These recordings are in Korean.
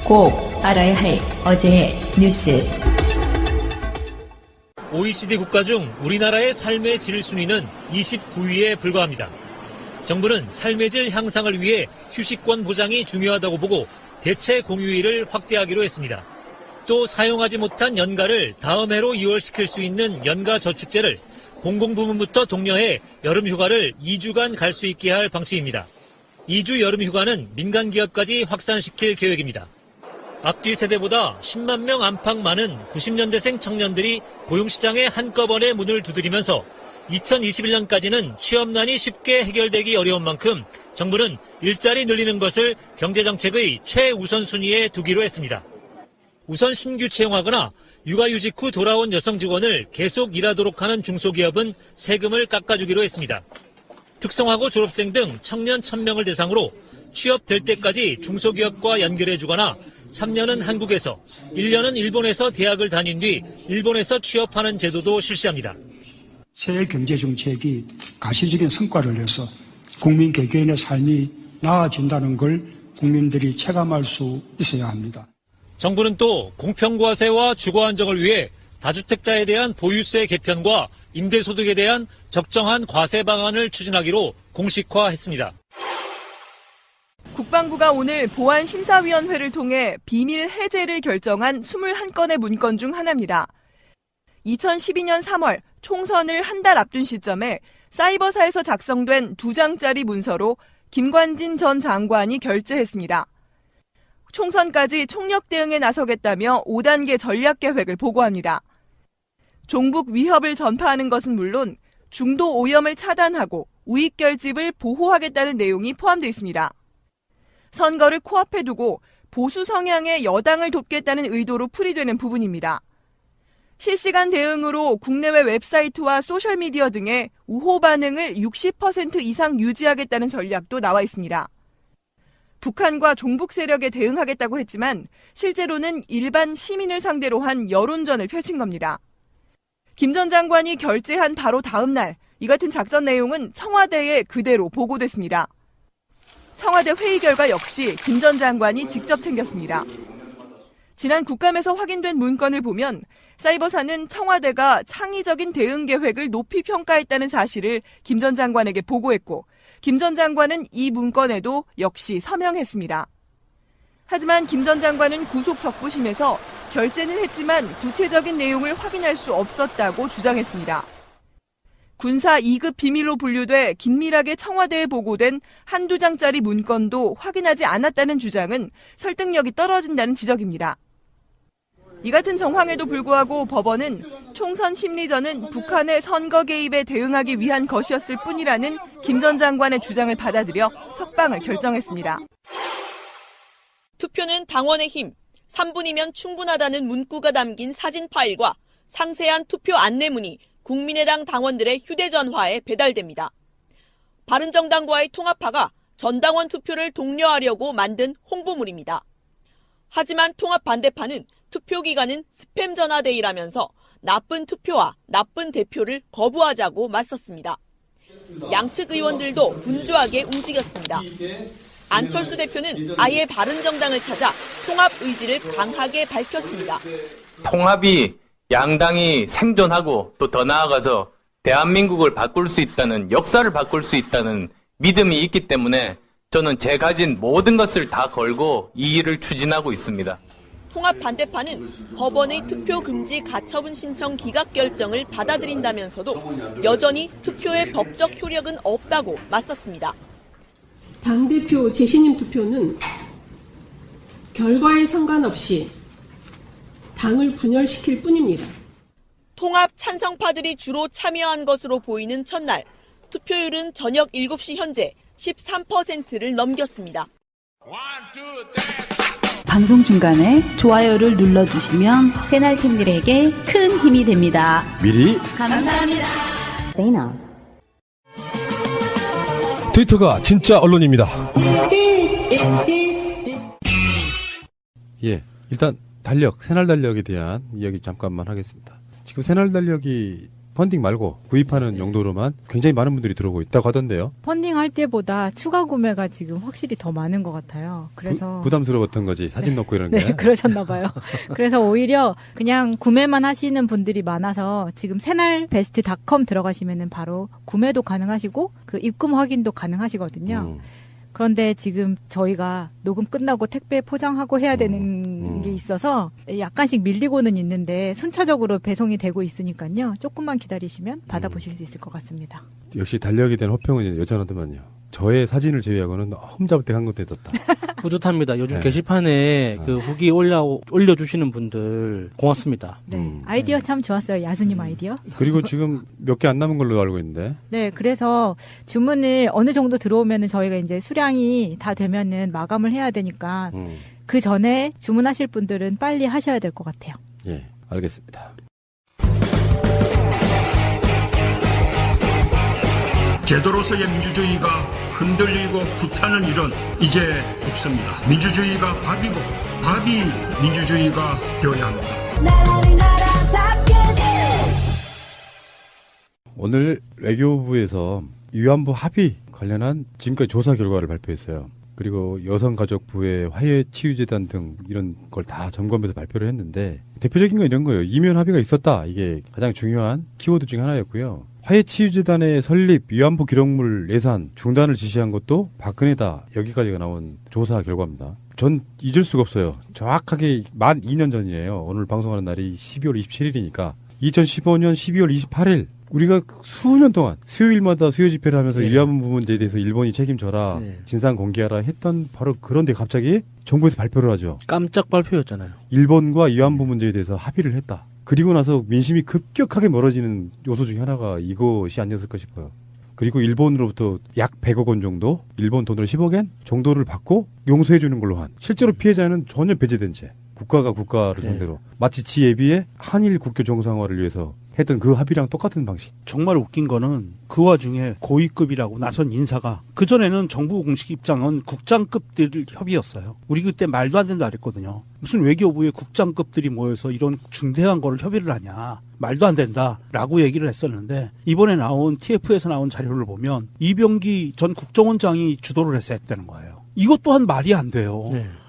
꼭 알아야 할 어제의 뉴스. OECD 국가 중 우리나라의 삶의 질 순위는 29위에 불과합니다. 정부는 삶의 질 향상을 위해 휴식권 보장이 중요하다고 보고 대체 공휴일을 확대하기로 했습니다. 또 사용하지 못한 연가를 다음 해로 이월시킬 수 있는 연가 저축제를 공공부문부터 독려해 여름휴가를 2주간 갈 수 있게 할 방침입니다. 2주 여름휴가는 민간기업까지 확산시킬 계획입니다. 앞뒤 세대보다 10만 명 안팎 많은 90년대생 청년들이 고용시장에 한꺼번에 문을 두드리면서 2021년까지는 취업난이 쉽게 해결되기 어려운 만큼 정부는 일자리 늘리는 것을 경제정책의 최우선순위에 두기로 했습니다. 우선 신규 채용하거나 육아휴직 후 돌아온 여성 직원을 계속 일하도록 하는 중소기업은 세금을 깎아주기로 했습니다. 특성화고 졸업생 등 청년 1000명을 대상으로 취업될 때까지 중소기업과 연결해주거나 3년은 한국에서, 1년은 일본에서 대학을 다닌 뒤 일본에서 취업하는 제도도 실시합니다. 새 경제정책이 가시적인 성과를 내서 국민 개개인의 삶이 나아진다는 걸 국민들이 체감할 수 있어야 합니다. 정부는 또 공평과세와 주거 안정을 위해 다주택자에 대한 보유세 개편과 임대소득에 대한 적정한 과세 방안을 추진하기로 공식화했습니다. 국방부가 오늘 보안심사위원회를 통해 비밀 해제를 결정한 21건의 문건 중 하나입니다. 2012년 3월 총선을 한 달 앞둔 시점에 사이버사에서 작성된 2장짜리 문서로 김관진 전 장관이 결재했습니다. 총선까지 총력 대응에 나서겠다며 5단계 전략 계획을 보고합니다. 종북 위협을 전파하는 것은 물론 중도 오염을 차단하고 우익 결집을 보호하겠다는 내용이 포함되어 있습니다. 선거를 코앞에 두고 보수 성향의 여당을 돕겠다는 의도로 풀이되는 부분입니다. 실시간 대응으로 국내외 웹사이트와 소셜미디어 등의 우호 반응을 60% 이상 유지하겠다는 전략도 나와 있습니다. 북한과 종북 세력에 대응하겠다고 했지만 실제로는 일반 시민을 상대로 한 여론전을 펼친 겁니다. 김 전 장관이 결재한 바로 다음 날 이 같은 작전 내용은 청와대에 그대로 보고됐습니다. 청와대 회의 결과 역시 김 전 장관이 직접 챙겼습니다. 지난 국감에서 확인된 문건을 보면 사이버사는 청와대가 창의적인 대응 계획을 높이 평가했다는 사실을 김 전 장관에게 보고했고 김 전 장관은 이 문건에도 역시 서명했습니다. 하지만 김 전 장관은 구속 적부심에서 결재는 했지만 구체적인 내용을 확인할 수 없었다고 주장했습니다. 군사 2급 비밀로 분류돼 긴밀하게 청와대에 보고된 한두 장짜리 문건도 확인하지 않았다는 주장은 설득력이 떨어진다는 지적입니다. 이 같은 정황에도 불구하고 법원은 총선 심리전은 북한의 선거 개입에 대응하기 위한 것이었을 뿐이라는 김 전 장관의 주장을 받아들여 석방을 결정했습니다. 투표는 당원의 힘, 3분이면 충분하다는 문구가 담긴 사진 파일과 상세한 투표 안내문이 국민의당 당원들의 휴대전화에 배달됩니다. 바른정당과의 통합파가 전당원 투표를 독려하려고 만든 홍보물입니다. 하지만 통합 반대파는 투표 기간은 스팸 전화데이라면서 나쁜 투표와 나쁜 대표를 거부하자고 맞섰습니다. 양측 의원들도 분주하게 움직였습니다. 안철수 대표는 아예 바른정당을 찾아 통합 의지를 강하게 밝혔습니다. 통합이 양당이 생존하고 또 더 나아가서 대한민국을 바꿀 수 있다는, 역사를 바꿀 수 있다는 믿음이 있기 때문에 저는 제 가진 모든 것을 다 걸고 이 일을 추진하고 있습니다. 통합 반대파는 법원의 투표 금지 가처분 신청 기각 결정을 받아들인다면서도 여전히 투표의 법적 효력은 없다고 맞섰습니다. 당대표 재신임 투표는 결과에 상관없이 당을 분열시킬 뿐입니다. 통합 찬성파들이 주로 참여한 것으로 보이는 첫날, 투표율은 저녁 7시 현재 13%를 넘겼습니다. 방송 중간에 좋아요를 눌러주시면 새날팀들에게 큰 힘이 됩니다. 미리 감사합니다. 트위터가 진짜 언론입니다. 예, 일단 달력, 새날 달력에 대한 이야기 잠깐만 하겠습니다. 지금 새날 달력이 펀딩 말고 구입하는 용도로만 굉장히 많은 분들이 들어오고 있다고 하던데요. 펀딩할 때보다 추가 구매가 지금 확실히 더 많은 것 같아요. 그래서 부담스러웠던 거지. 사진 넣고 이런 게. 네, 그러셨나 봐요. 그래서 오히려 그냥 구매만 하시는 분들이 많아서 지금 새날베스트.com 들어가시면은 바로 구매도 가능하시고 그 입금 확인도 가능하시거든요. 그런데 지금 저희가 녹음 끝나고 택배 포장하고 해야 되는 게 있어서 약간씩 밀리고는 있는데 순차적으로 배송이 되고 있으니까요. 조금만 기다리시면 받아보실 수 있을 것 같습니다. 역시 달력이 된 호평은 여전하더만요. 저의 사진을 제외하고는 험잡을 한 것도 있었다. 뿌듯합니다. 요즘 네. 게시판에 그 후기 올려주시는 분들 고맙습니다. 네, 아이디어 참 좋았어요. 야수님 아이디어. 그리고 지금 몇 개 안 남은 걸로 알고 있는데. 네, 그래서 주문을 어느 정도 들어오면은 저희가 이제 수량이 다 되면은 마감을 해야 되니까 그 전에 주문하실 분들은 빨리 하셔야 될 것 같아요. 예, 알겠습니다. 제도로서의 민주주의가 흔들리고 불타는 일은 이제 없습니다. 민주주의가 밥이고 밥이 민주주의가 되어야 합니다. 오늘 외교부에서 위안부 합의 관련한 지금까지 조사 결과를 발표했어요. 그리고 여성가족부의 화해치유재단 등 이런 걸 다 점검해서 발표를 했는데 대표적인 건 이런 거예요. 이면 합의가 있었다. 이게 가장 중요한 키워드 중에 하나였고요. 화해치유재단의 설립, 위안부 기록물 예산 중단을 지시한 것도 박근혜다. 여기까지가 나온 조사 결과입니다. 전 잊을 수가 없어요. 정확하게 만 2년 전이에요. 오늘 방송하는 날이 12월 27일이니까 2015년 12월 28일 우리가 수년 동안 수요일마다 수요 집회를 하면서 위안부 문제에 대해서 일본이 책임져라, 진상 공개하라 했던 바로 그런데 갑자기 정부에서 발표를 하죠. 깜짝 발표였잖아요. 일본과 위안부 문제에 대해서 합의를 했다. 그리고 나서 민심이 급격하게 멀어지는 요소 중에 하나가 이것이 아니었을까 싶어요. 그리고 일본으로부터 약 100억 원 정도, 일본 돈으로 10억엔 정도를 받고 용서해 주는 걸로 한. 실제로 피해자는 전혀 배제된 채 국가가 국가를 상대로 마치 지예비의 한일 국교 정상화를 위해서 했던 그 합의랑 똑같은 방식. 정말 웃긴 거는 그 와중에 고위급이라고 나선 인사가 그전에는 정부 공식 입장은 국장급들 협의였어요. 우리 그때 말도 안 된다 그랬거든요. 무슨 외교부의 국장급들이 모여서 이런 중대한 거를 협의를 하냐. 말도 안 된다라고 얘기를 했었는데 이번에 나온 TF에서 나온 자료를 보면 이병기 전 국정원장이 주도를 해서 했다는 거예요. 이것 또한 말이 안 돼요.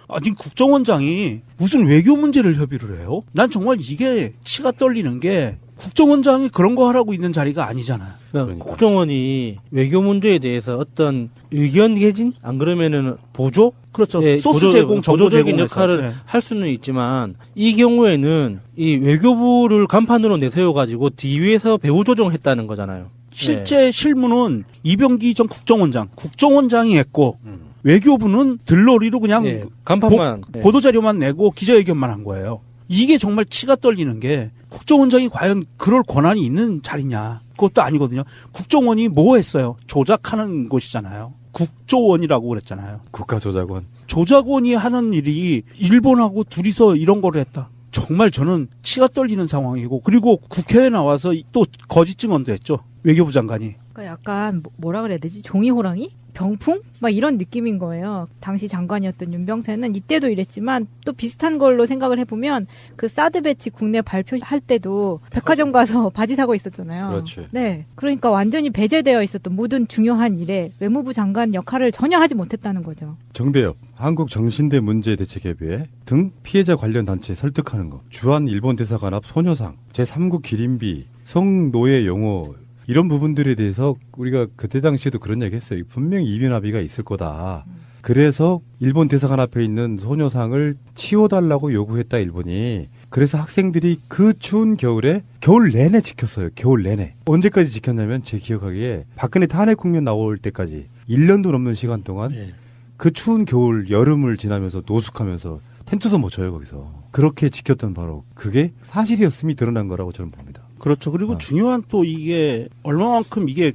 아니 국정원장이 무슨 외교 문제를 협의를 해요? 난 정말 이게 치가 떨리는 게 국정원장이 그런 거 하라고 있는 자리가 아니잖아요. 그러니까 국정원이 외교 문제에 대해서 어떤 의견 개진? 안 그러면은 보조? 그렇죠. 소스 제공, 정보 보조적인 제공에서. 역할을 할 수는 있지만 이 경우에는 이 외교부를 간판으로 내세워가지고 뒤에서 배후 조정했다는 거잖아요. 실제 실무는 이병기 전 국정원장이 했고 외교부는 들러리로 그냥 간판만 보도자료만 내고 기자회견만 한 거예요. 이게 정말 치가 떨리는 게 국정원장이 과연 그럴 권한이 있는 자리냐. 그것도 아니거든요. 국정원이 뭐 했어요? 조작하는 곳이잖아요. 국조원이라고 그랬잖아요. 국가조작원. 조작원이 하는 일이 일본하고 둘이서 이런 거를 했다. 정말 저는 치가 떨리는 상황이고 그리고 국회에 나와서 또 거짓 증언도 했죠. 외교부 장관이. 그러니까 약간 뭐라 그래야 되지? 종이 호랑이? 병풍? 막 이런 느낌인 거예요. 당시 장관이었던 윤병세는 이때도 이랬지만 또 비슷한 걸로 생각을 해보면 그 사드 배치 국내 발표할 때도 백화점 가서 바지 사고 있었잖아요. 그렇지. 네. 그러니까 완전히 배제되어 있었던 모든 중요한 일에 외무부 장관 역할을 전혀 하지 못했다는 거죠. 정대협, 한국정신대 문제대책협의회 등 피해자 관련 단체 설득하는 것, 주한 일본 대사관 앞 소녀상, 제3국 기린비, 성노예 용어 이런 부분들에 대해서 우리가 그때 당시에도 그런 얘기 했어요. 분명히 이변 합의가 있을 거다. 그래서 일본 대사관 앞에 있는 소녀상을 치워달라고 요구했다, 일본이. 그래서 학생들이 그 추운 겨울에 겨울 내내 지켰어요. 겨울 내내. 언제까지 지켰냐면 제 기억하기에 박근혜 탄핵 국면 나올 때까지 1년도 넘는 시간 동안 그 추운 겨울, 여름을 지나면서 노숙하면서 텐트도 못 쳐요, 거기서. 그렇게 지켰던 바로 그게 사실이었음이 드러난 거라고 저는 봅니다. 그렇죠. 그리고 중요한 또 이게 얼마만큼 이게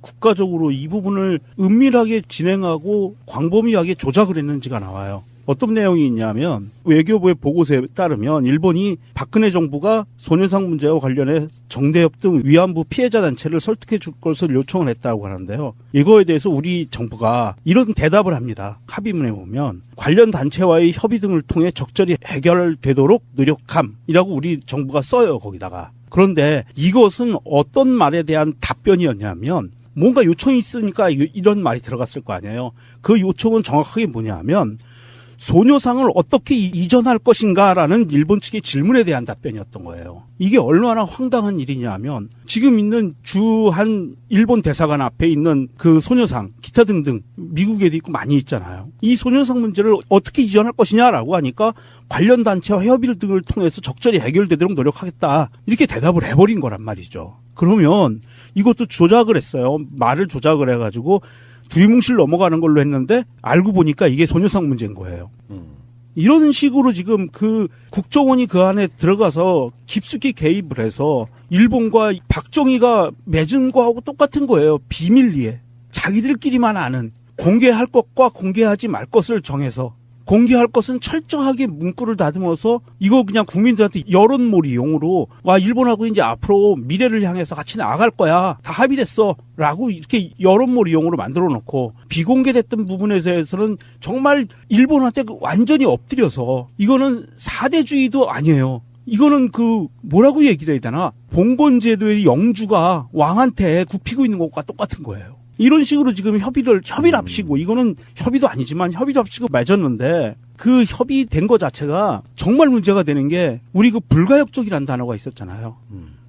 국가적으로 이 부분을 은밀하게 진행하고 광범위하게 조작을 했는지가 나와요. 어떤 내용이 있냐면 외교부의 보고서에 따르면 일본이 박근혜 정부가 소녀상 문제와 관련해 정대협 등 위안부 피해자 단체를 설득해 줄 것을 요청을 했다고 하는데요. 이거에 대해서 우리 정부가 이런 대답을 합니다. 합의문에 보면 관련 단체와의 협의 등을 통해 적절히 해결되도록 노력함이라고 우리 정부가 써요. 거기다가. 그런데 이것은 어떤 말에 대한 답변이었냐면 뭔가 요청이 있으니까 이런 말이 들어갔을 거 아니에요. 그 요청은 정확하게 뭐냐면 소녀상을 어떻게 이전할 것인가라는 일본 측의 질문에 대한 답변이었던 거예요. 이게 얼마나 황당한 일이냐면 지금 있는 주한 일본 대사관 앞에 있는 그 소녀상 기타 등등 미국에도 있고 많이 있잖아요. 이 소녀상 문제를 어떻게 이전할 것이냐라고 하니까 관련 단체와 협의를 등을 통해서 적절히 해결되도록 노력하겠다 이렇게 대답을 해버린 거란 말이죠. 그러면 이것도 조작을 했어요. 말을 조작을 해가지고 두리뭉실 넘어가는 걸로 했는데 알고 보니까 이게 소녀상 문제인 거예요. 이런 식으로 지금 그 국정원이 그 안에 들어가서 깊숙이 개입을 해서 일본과 박정희가 맺은 거하고 똑같은 거예요. 비밀리에. 자기들끼리만 아는 공개할 것과 공개하지 말 것을 정해서 공개할 것은 철저하게 문구를 다듬어서 이거 그냥 국민들한테 여론몰이용으로 와 일본하고 이제 앞으로 미래를 향해서 같이 나아갈 거야 다 합의됐어 라고 이렇게 여론몰이용으로 만들어 놓고 비공개됐던 부분에 대해서는 정말 일본한테 완전히 엎드려서 이거는 사대주의도 아니에요. 이거는 그 뭐라고 얘기를 해야 되나 봉건제도의 영주가 왕한테 굽히고 있는 것과 똑같은 거예요. 이런 식으로 지금 협의를 합시고 이거는 협의도 아니지만 협의를 합시고 맺었는데 그 협의된 거 자체가 정말 문제가 되는 게 우리 그 불가역적이라는 단어가 있었잖아요.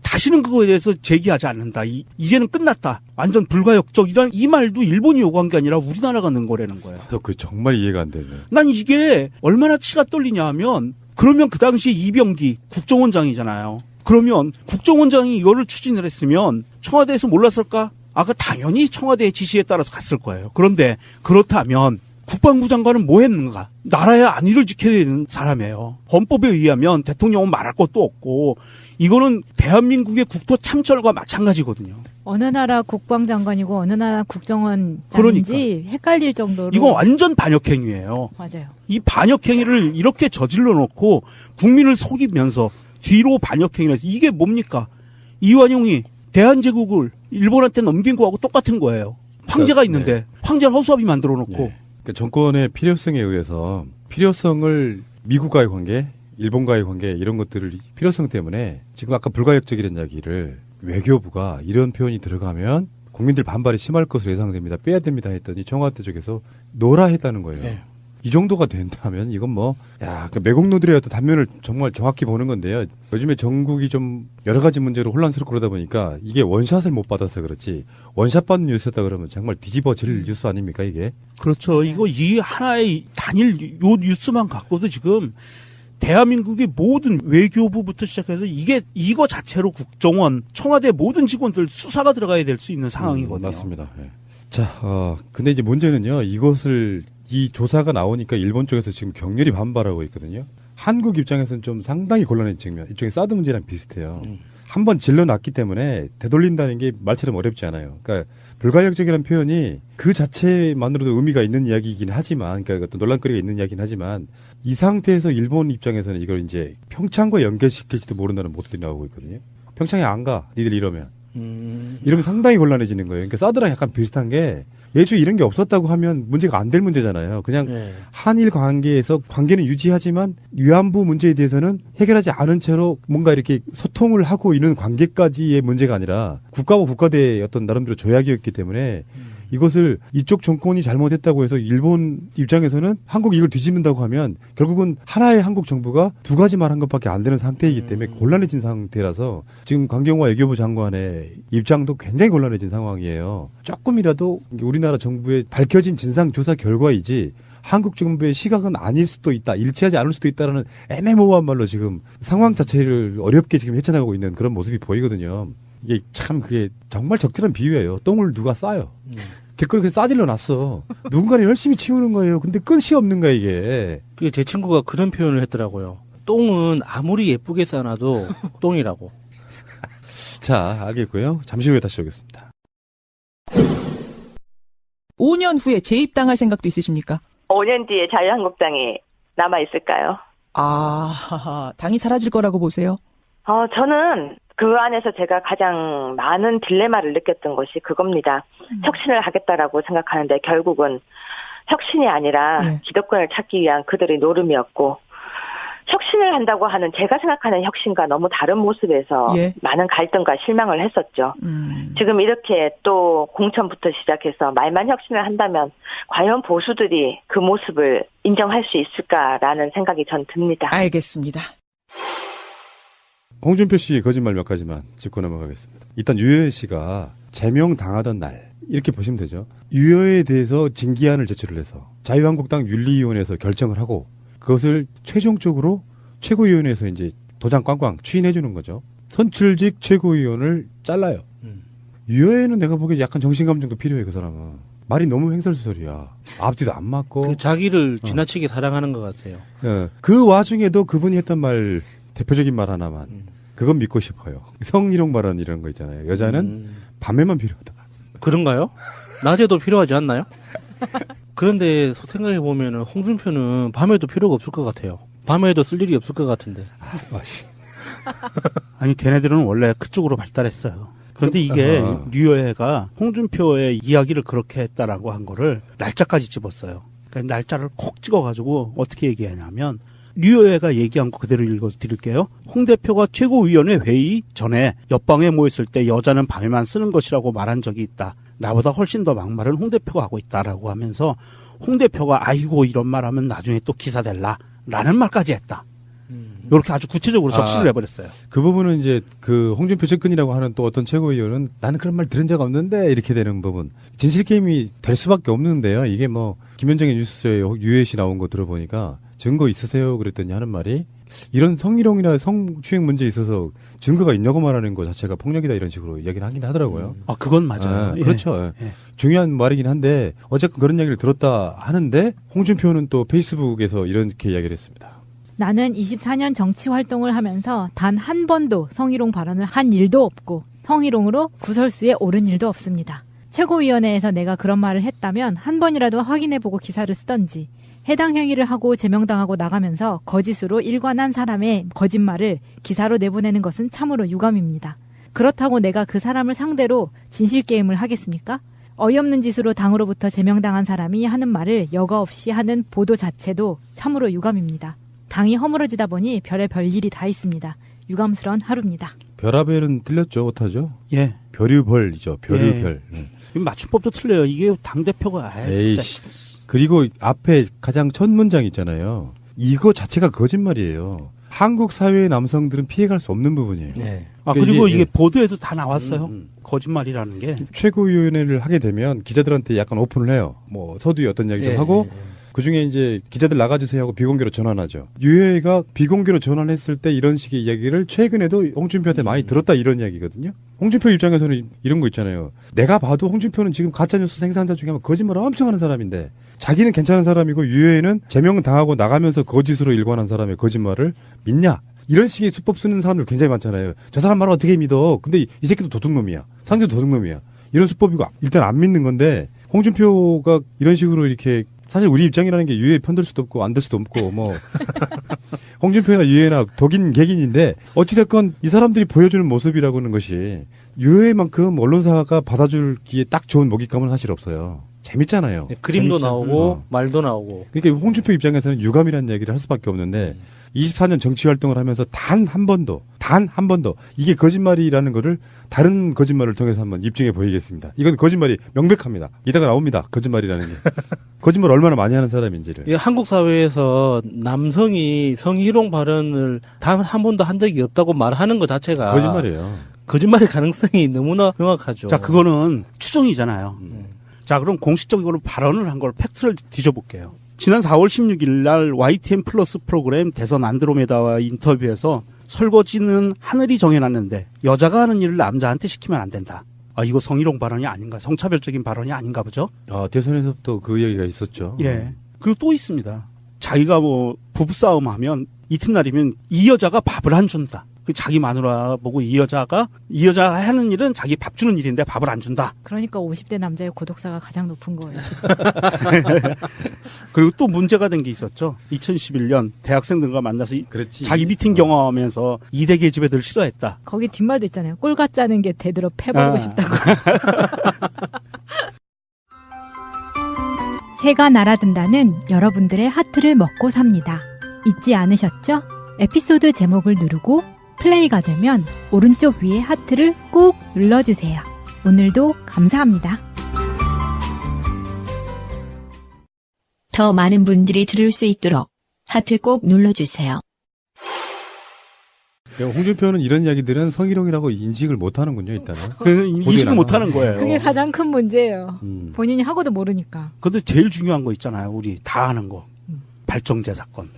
다시는 그거에 대해서 제기하지 않는다. 이제는 끝났다. 완전 불가역적이란 이 말도 일본이 요구한 게 아니라 우리나라가 넣은 거라는 거예요. 그 정말 이해가 안 되네. 난 이게 얼마나 치가 떨리냐 하면 그러면 그 당시에 이병기 국정원장이잖아요. 그러면 국정원장이 이거를 추진을 했으면 청와대에서 몰랐을까? 그 당연히 청와대의 지시에 따라서 갔을 거예요. 그런데 그렇다면 국방부 장관은 뭐 했는가? 나라의 안위를 지켜야 되는 사람이에요. 헌법에 의하면 대통령은 말할 것도 없고 이거는 대한민국의 국토 참철과 마찬가지거든요. 어느 나라 국방장관이고 어느 나라 국정원장인지 그러니까. 헷갈릴 정도로. 이건 완전 반역행위예요. 맞아요. 이 반역행위를 이렇게 저질러 놓고 국민을 속이면서 뒤로 반역행위를 해서 이게 뭡니까? 이완용이 대한제국을 일본한테 넘긴 거하고 똑같은 거예요. 황제가 있는데 황제를 허수아비 만들어 놓고. 그러니까 정권의 필요성에 의해서 필요성을 미국과의 관계, 일본과의 관계 이런 것들을 필요성 때문에 지금 아까 불가역적이라는 이야기를 외교부가 이런 표현이 들어가면 국민들 반발이 심할 것으로 예상됩니다. 빼야 됩니다 했더니 청와대 쪽에서 노라 했다는 거예요. 네. 이 정도가 된다면 이건 그러니까 매국노들의 어떤 단면을 정말 정확히 보는 건데요. 요즘에 전국이 좀 여러 가지 문제로 혼란스럽고 그러다 보니까 이게 원샷을 못 받아서 그렇지 원샷 받는 뉴스였다 그러면 정말 뒤집어질 뉴스 아닙니까 이게? 그렇죠. 이거 이 하나의 단일 요 뉴스만 갖고도 지금 대한민국의 모든 외교부부터 시작해서 이거 자체로 국정원, 청와대 모든 직원들 수사가 들어가야 될 수 있는 상황이거든요. 맞습니다. 네. 자, 근데 이제 문제는요. 이 조사가 나오니까 일본 쪽에서 지금 격렬히 반발하고 있거든요. 한국 입장에서는 좀 상당히 곤란한 측면. 일종의 사드 문제랑 비슷해요. 한번 질러놨기 때문에 되돌린다는 게 말처럼 어렵지 않아요. 그러니까 불가역적이라는 표현이 그 자체만으로도 의미가 있는 이야기이긴 하지만, 그러니까 어떤 논란거리가 있는 이야기긴 하지만 이 상태에서 일본 입장에서는 이걸 이제 평창과 연결시킬지도 모른다는 보도들이 나오고 있거든요. 평창에 안 가, 니들 이러면. 이러면 상당히 곤란해지는 거예요. 그러니까 사드랑 약간 비슷한 게 예주 이런 게 없었다고 하면 문제가 안 될 문제잖아요. 그냥 한일 관계에서 관계는 유지하지만 위안부 문제에 대해서는 해결하지 않은 채로 뭔가 이렇게 소통을 하고 있는 관계까지의 문제가 아니라 국가와 국가대의 어떤 나름대로 조약이었기 때문에 이것을 이쪽 정권이 잘못했다고 해서 일본 입장에서는 한국이 이걸 뒤집는다고 하면 결국은 하나의 한국 정부가 두 가지 말 한 것밖에 안 되는 상태이기 때문에 곤란해진 상태라서 지금 강경화 외교부 장관의 입장도 굉장히 곤란해진 상황이에요. 조금이라도 우리나라 정부의 밝혀진 진상조사 결과이지 한국 정부의 시각은 아닐 수도 있다, 일치하지 않을 수도 있다라는 애매모호한 말로 지금 상황 자체를 어렵게 지금 헤쳐나가고 있는 그런 모습이 보이거든요. 이게 참 그게 정말 적절한 비유예요. 똥을 누가 싸요. 길거리에 싸질러 놨어. 누군가는 열심히 치우는 거예요. 근데 끝이 없는 거야 이게. 제 친구가 그런 표현을 했더라고요. 똥은 아무리 예쁘게 싸놔도 똥이라고. 자, 알겠고요. 잠시 후에 다시 오겠습니다. 5년 후에 재입당할 생각도 있으십니까? 5년 뒤에 자유한국당이 남아있을까요? 당이 사라질 거라고 보세요? 저는 그 안에서 제가 가장 많은 딜레마를 느꼈던 것이 그겁니다. 혁신을 하겠다라고 생각하는데 결국은 혁신이 아니라 기득권을 찾기 위한 그들의 노름이었고 혁신을 한다고 하는 제가 생각하는 혁신과 너무 다른 모습에서 예. 많은 갈등과 실망을 했었죠. 지금 이렇게 또 공천부터 시작해서 말만 혁신을 한다면 과연 보수들이 그 모습을 인정할 수 있을까라는 생각이 전 듭니다. 알겠습니다. 홍준표 씨 거짓말 몇 가지만 짚고 넘어가겠습니다. 일단 유효혜 씨가 제명당하던 날 이렇게 보시면 되죠. 유효에 대해서 징계안을 제출을 해서 자유한국당 윤리위원회에서 결정을 하고 그것을 최종적으로 최고위원회에서 이제 도장 꽝꽝 추인해 주는 거죠. 선출직 최고위원을 잘라요. 유효에는 내가 보기에 약간 정신감정도 필요해. 그 사람은 말이 너무 횡설수설이야. 앞뒤도 안 맞고 그 자기를 지나치게 사랑하는 것 같아요. 예. 그 와중에도 그분이 했던 말 대표적인 말 하나만 그건 믿고 싶어요. 성희롱 발언 이런 거 있잖아요. 여자는 밤에만 필요하다. 그런가요? 낮에도 필요하지 않나요? 그런데 생각해 보면 홍준표는 밤에도 필요가 없을 것 같아요. 밤에도 쓸 일이 없을 것 같은데. 아니 걔네들은 원래 그쪽으로 발달했어요. 그런데 이게 류여해가 홍준표의 이야기를 그렇게 했다라고 한 거를 날짜까지 집었어요. 그러니까 날짜를 콕 찍어가지고 어떻게 얘기하냐면 류여해가 얘기한 거 그대로 읽어드릴게요. 홍 대표가 최고위원회 회의 전에 옆방에 모였을 때 여자는 밤에만 쓰는 것이라고 말한 적이 있다. 나보다 훨씬 더 막말은 홍 대표가 하고 있다라고 하면서 홍 대표가 아이고 이런 말 하면 나중에 또 기사 될라 라는 말까지 했다. 이렇게 아주 구체적으로 적시를 해버렸어요. 그 부분은 이제 그 홍준표 측근이라고 하는 또 어떤 최고위원은 나는 그런 말 들은 적 없는데 이렇게 되는 부분. 진실게임이 될 수밖에 없는데요. 이게 뭐 김현정의 뉴스에 유해 씨 나온 거 들어보니까 증거 있으세요? 그랬더니 하는 말이 이런 성희롱이나 성추행 문제에 있어서 증거가 있냐고 말하는 것 자체가 폭력이다 이런 식으로 이야기를 하긴 하더라고요. 아, 그건 맞아요. 예. 그렇죠. 중요한 말이긴 한데 어쨌든 그런 이야기를 들었다 하는데 홍준표는 또 페이스북에서 이렇게 이야기를 했습니다. 나는 24년 정치 활동을 하면서 단 한 번도 성희롱 발언을 한 일도 없고 성희롱으로 구설수에 오른 일도 없습니다. 최고위원회에서 내가 그런 말을 했다면 한 번이라도 확인해보고 기사를 쓰던지 해당 행위를 하고 제명당하고 나가면서 거짓으로 일관한 사람의 거짓말을 기사로 내보내는 것은 참으로 유감입니다. 그렇다고 내가 그 사람을 상대로 진실게임을 하겠습니까? 어이없는 짓으로 당으로부터 제명당한 사람이 하는 말을 여과 없이 하는 보도 자체도 참으로 유감입니다. 당이 허물어지다 보니 별의별 일이 다 있습니다. 유감스러운 하루입니다. 별아별은 틀렸죠. 오타죠? 예. 별유별이죠. 별유별. 이 맞춤법도 틀려요. 이게 당대표가 진짜. 그리고 앞에 가장 첫 문장 있잖아요. 이거 자체가 거짓말이에요. 한국 사회의 남성들은 피해갈 수 없는 부분이에요. 네. 아, 그리고 이게 보도에도 다 나왔어요. 거짓말이라는 게. 최고위원회를 하게 되면 기자들한테 약간 오픈을 해요. 뭐 서두에 어떤 이야기 좀 하고 그중에 이제 기자들 나가주세요 하고 비공개로 전환하죠. 유해가 비공개로 전환했을 때 이런 식의 이야기를 최근에도 홍준표한테 많이 들었다 이런 이야기거든요. 홍준표 입장에서는 이런 거 있잖아요. 내가 봐도 홍준표는 지금 가짜뉴스 생산자 중에 거짓말을 엄청 하는 사람인데 자기는 괜찮은 사람이고 유해는 제명당하고 나가면서 거짓으로 일관한 사람의 거짓말을 믿냐? 이런 식의 수법 쓰는 사람들 굉장히 많잖아요. 저 사람 말을 어떻게 믿어? 근데 이 새끼도 도둑놈이야. 상대도 도둑놈이야. 이런 수법이고 일단 안 믿는 건데 홍준표가 이런 식으로 이렇게 사실 우리 입장이라는 게 유해 편들 수도 없고 안 될 수도 없고 뭐 홍준표나 유해나 독인 객인인데 어찌됐건 이 사람들이 보여주는 모습이라고 하는 것이 유해만큼 언론사가 받아줄기에 딱 좋은 먹잇감은 사실 없어요. 재밌잖아요. 그림도 나오고 말도 나오고. 그러니까 홍준표 입장에서는 유감이라는 얘기를 할 수밖에 없는데 24년 정치 활동을 하면서 단 한 번도 이게 거짓말이라는 거를 다른 거짓말을 통해서 한번 입증해 보이겠습니다. 이건 거짓말이 명백합니다. 이따가 나옵니다. 거짓말이라는 게. 거짓말 얼마나 많이 하는 사람인지를. 한국 사회에서 남성이 성희롱 발언을 단 한 번도 한 적이 없다고 말하는 것 자체가 거짓말이에요. 거짓말의 가능성이 너무나 명확하죠. 자, 그거는 추정이잖아요. 자, 그럼 공식적으로 발언을 한 걸 팩트를 뒤져볼게요. 지난 4월 16일 날 YTN 플러스 프로그램 대선 안드로메다와 인터뷰에서 설거지는 하늘이 정해놨는데 여자가 하는 일을 남자한테 시키면 안 된다. 아, 이거 성희롱 발언이 아닌가? 성차별적인 발언이 아닌가 보죠? 아, 대선에서부터 그 얘기가 있었죠. 예. 그리고 또 있습니다. 자기가 뭐 부부싸움 하면 이튿날이면 이 여자가 밥을 안 준다. 그 자기 마누라 보고 이 여자가 하는 일은 자기 밥 주는 일인데 밥을 안 준다. 그러니까 50대 남자의 고독사가 가장 높은 거예요. 그리고 또 문제가 된 게 있었죠. 2011년 대학생들과 만나서 자기 미팅 경험하면서 이대 계집애들 싫어했다. 거기 뒷말도 있잖아요. 꼴 같지 게 대들어 패버리고 싶다고. 새가 날아든다는 여러분들의 하트를 먹고 삽니다. 잊지 않으셨죠? 에피소드 제목을 누르고 플레이가 되면 오른쪽 위에 하트를 꾹 눌러주세요. 오늘도 감사합니다. 더 많은 분들이 들을 수 있도록 하트 꼭 눌러주세요. 홍준표는 이런 이야기들은 성희롱이라고 인식을 못하는군요. 일단은. 인식을 못하는 거예요. 그게 가장 큰 문제예요. 본인이 하고도 모르니까. 근데 제일 중요한 거 있잖아요. 우리 다 아는 거. 발정제 사건.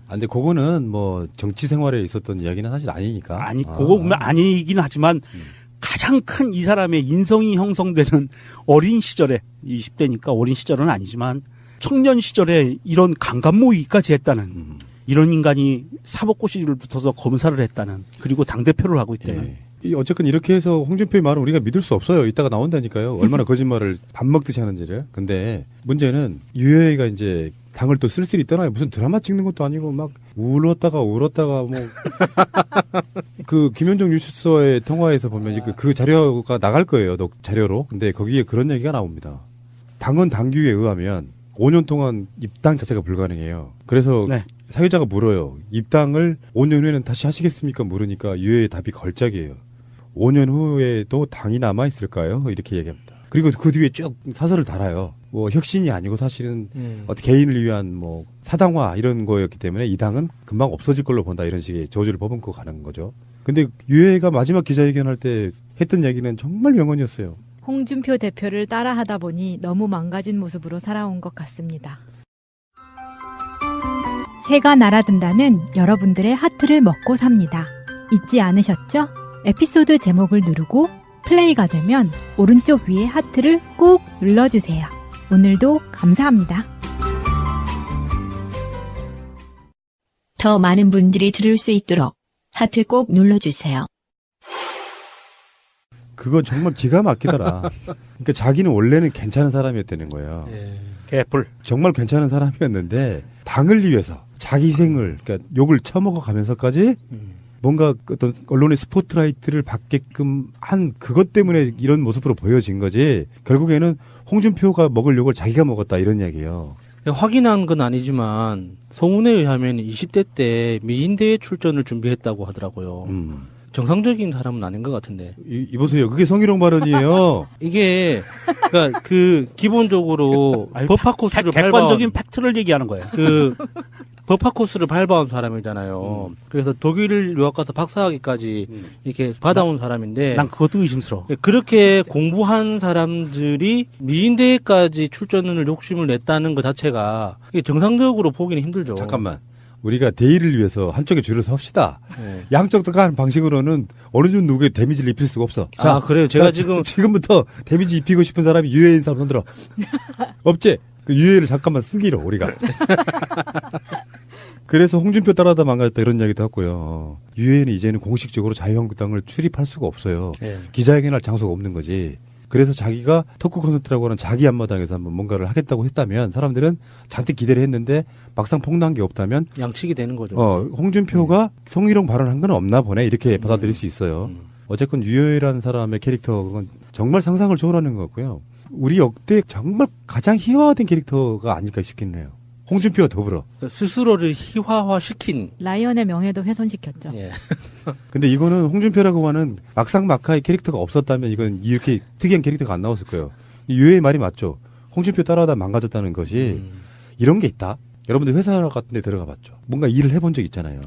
근데 그거는 뭐 정치 생활에 있었던 이야기는 사실 아니니까. 그거 보면 아니긴 하지만 가장 큰 이 사람의 인성이 형성되는 어린 시절에 20대니까 어린 시절은 아니지만 청년 시절에 이런 강간 모의까지 했다는 이런 인간이 사법고시를 붙어서 검사를 했다는 그리고 당대표를 하고 있다는 어쨌건 이렇게 해서 홍준표의 말은 우리가 믿을 수 없어요. 이따가 나온다니까요. 얼마나 거짓말을 밥 먹듯이 하는지를. 근데 문제는 유해가 이제 당을 또 쓸쓸히 떠나요. 무슨 드라마 찍는 것도 아니고 막 울었다가 뭐 그 김현정 뉴스서의 통화에서 보면 그 자료가 나갈 거예요. 자료로. 근데 거기에 그런 얘기가 나옵니다. 당헌 당규에 의하면 5년 동안 입당 자체가 불가능해요. 그래서 사회자가 물어요. 입당을 5년 후에는 다시 하시겠습니까? 물으니까 유해의 답이 걸작이에요. 5년 후에도 당이 남아있을까요? 이렇게 얘기합니다. 그리고 그 뒤에 쭉 사설을 달아요. 뭐 혁신이 아니고 사실은 어떤 개인을 위한 뭐 사당화 이런 거였기 때문에 이 당은 금방 없어질 걸로 본다 이런 식의 저주를 퍼붓고 가는 거죠. 근데 유해가 마지막 기자회견할 때 했던 얘기는 정말 명언이었어요. 홍준표 대표를 따라하다 보니 너무 망가진 모습으로 살아온 것 같습니다. 새가 날아든다는 여러분들의 하트를 먹고 삽니다. 잊지 않으셨죠? 에피소드 제목을 누르고 플레이가 되면 오른쪽 위에 하트를 꾹 눌러주세요. 오늘도 감사합니다. 더 많은 분들이 들을 수 있도록 하트 꼭 눌러주세요. 그건 정말 기가 막히더라. 그러니까 자기는 원래는 괜찮은 사람이었다는 거예요. 개뿔. 정말 괜찮은 사람이었는데 당을 위해서 자기 희생을 그러니까 욕을 처먹어 가면서까지 뭔가 어떤 언론의 스포트라이트를 받게끔 한 그것 때문에 이런 모습으로 보여진 거지. 결국에는 홍준표가 먹을 욕을 자기가 먹었다 이런 얘기예요. 확인한 건 아니지만 소문에 의하면 20대 때 미인대회 출전을 준비했다고 하더라고요. 정상적인 사람은 아닌 것 같은데. 이보세요. 그게 성희롱 발언이에요. 이게 그러니까 기본적으로 법학 코스를 객관적인 팩트를 얘기하는 거예요. 법학 코스를 밟아온 사람이잖아요. 그래서 독일 유학 가서 박사학위까지 이렇게 받아온 사람인데. 난 그것도 의심스러워. 그렇게 공부한 사람들이 미인대회까지 출전을 욕심을 냈다는 것 자체가 정상적으로 보기는 힘들죠. 잠깐만. 우리가 대의를 위해서 한쪽에 줄을 섭시다. 양쪽 다 하는 방식으로는 어느 정도 누구에 데미지를 입힐 수가 없어. 자, 그래요. 제가 지금부터 데미지 입히고 싶은 사람이 유해인 사람 손들어. 없지? 그 유해를 잠깐만 쓰기로 우리가. 그래서 홍준표 따라다 망가졌다 이런 이야기도 했고요. 유해는 이제는 공식적으로 자유한국당을 출입할 수가 없어요. 기자회견할 장소가 없는 거지. 그래서 자기가 토크 콘서트라고 하는 자기 앞마당에서 한번 뭔가를 하겠다고 했다면 사람들은 잔뜩 기대를 했는데 막상 폭로한 게 없다면 양측이 되는 거죠. 홍준표가 성희롱 발언한 건 없나 보네 이렇게 받아들일 수 있어요. 어쨌건 유해라는 사람의 캐릭터가 정말 상상을 초월하는 것 같고요. 우리 역대 정말 가장 희화화된 캐릭터가 아닐까 싶기는 해요. 홍준표와 더불어. 스스로를 희화화시킨. 라이언의 명예도 훼손시켰죠. 근데 이거는 홍준표라고 하는 막상막하의 캐릭터가 없었다면 이건 이렇게 특이한 캐릭터가 안 나왔을 거예요. 유해의 말이 맞죠. 홍준표 따라하다 망가졌다는 것이 이런 게 있다. 여러분들 회사 같은 데 들어가 봤죠. 뭔가 일을 해본 적 있잖아요.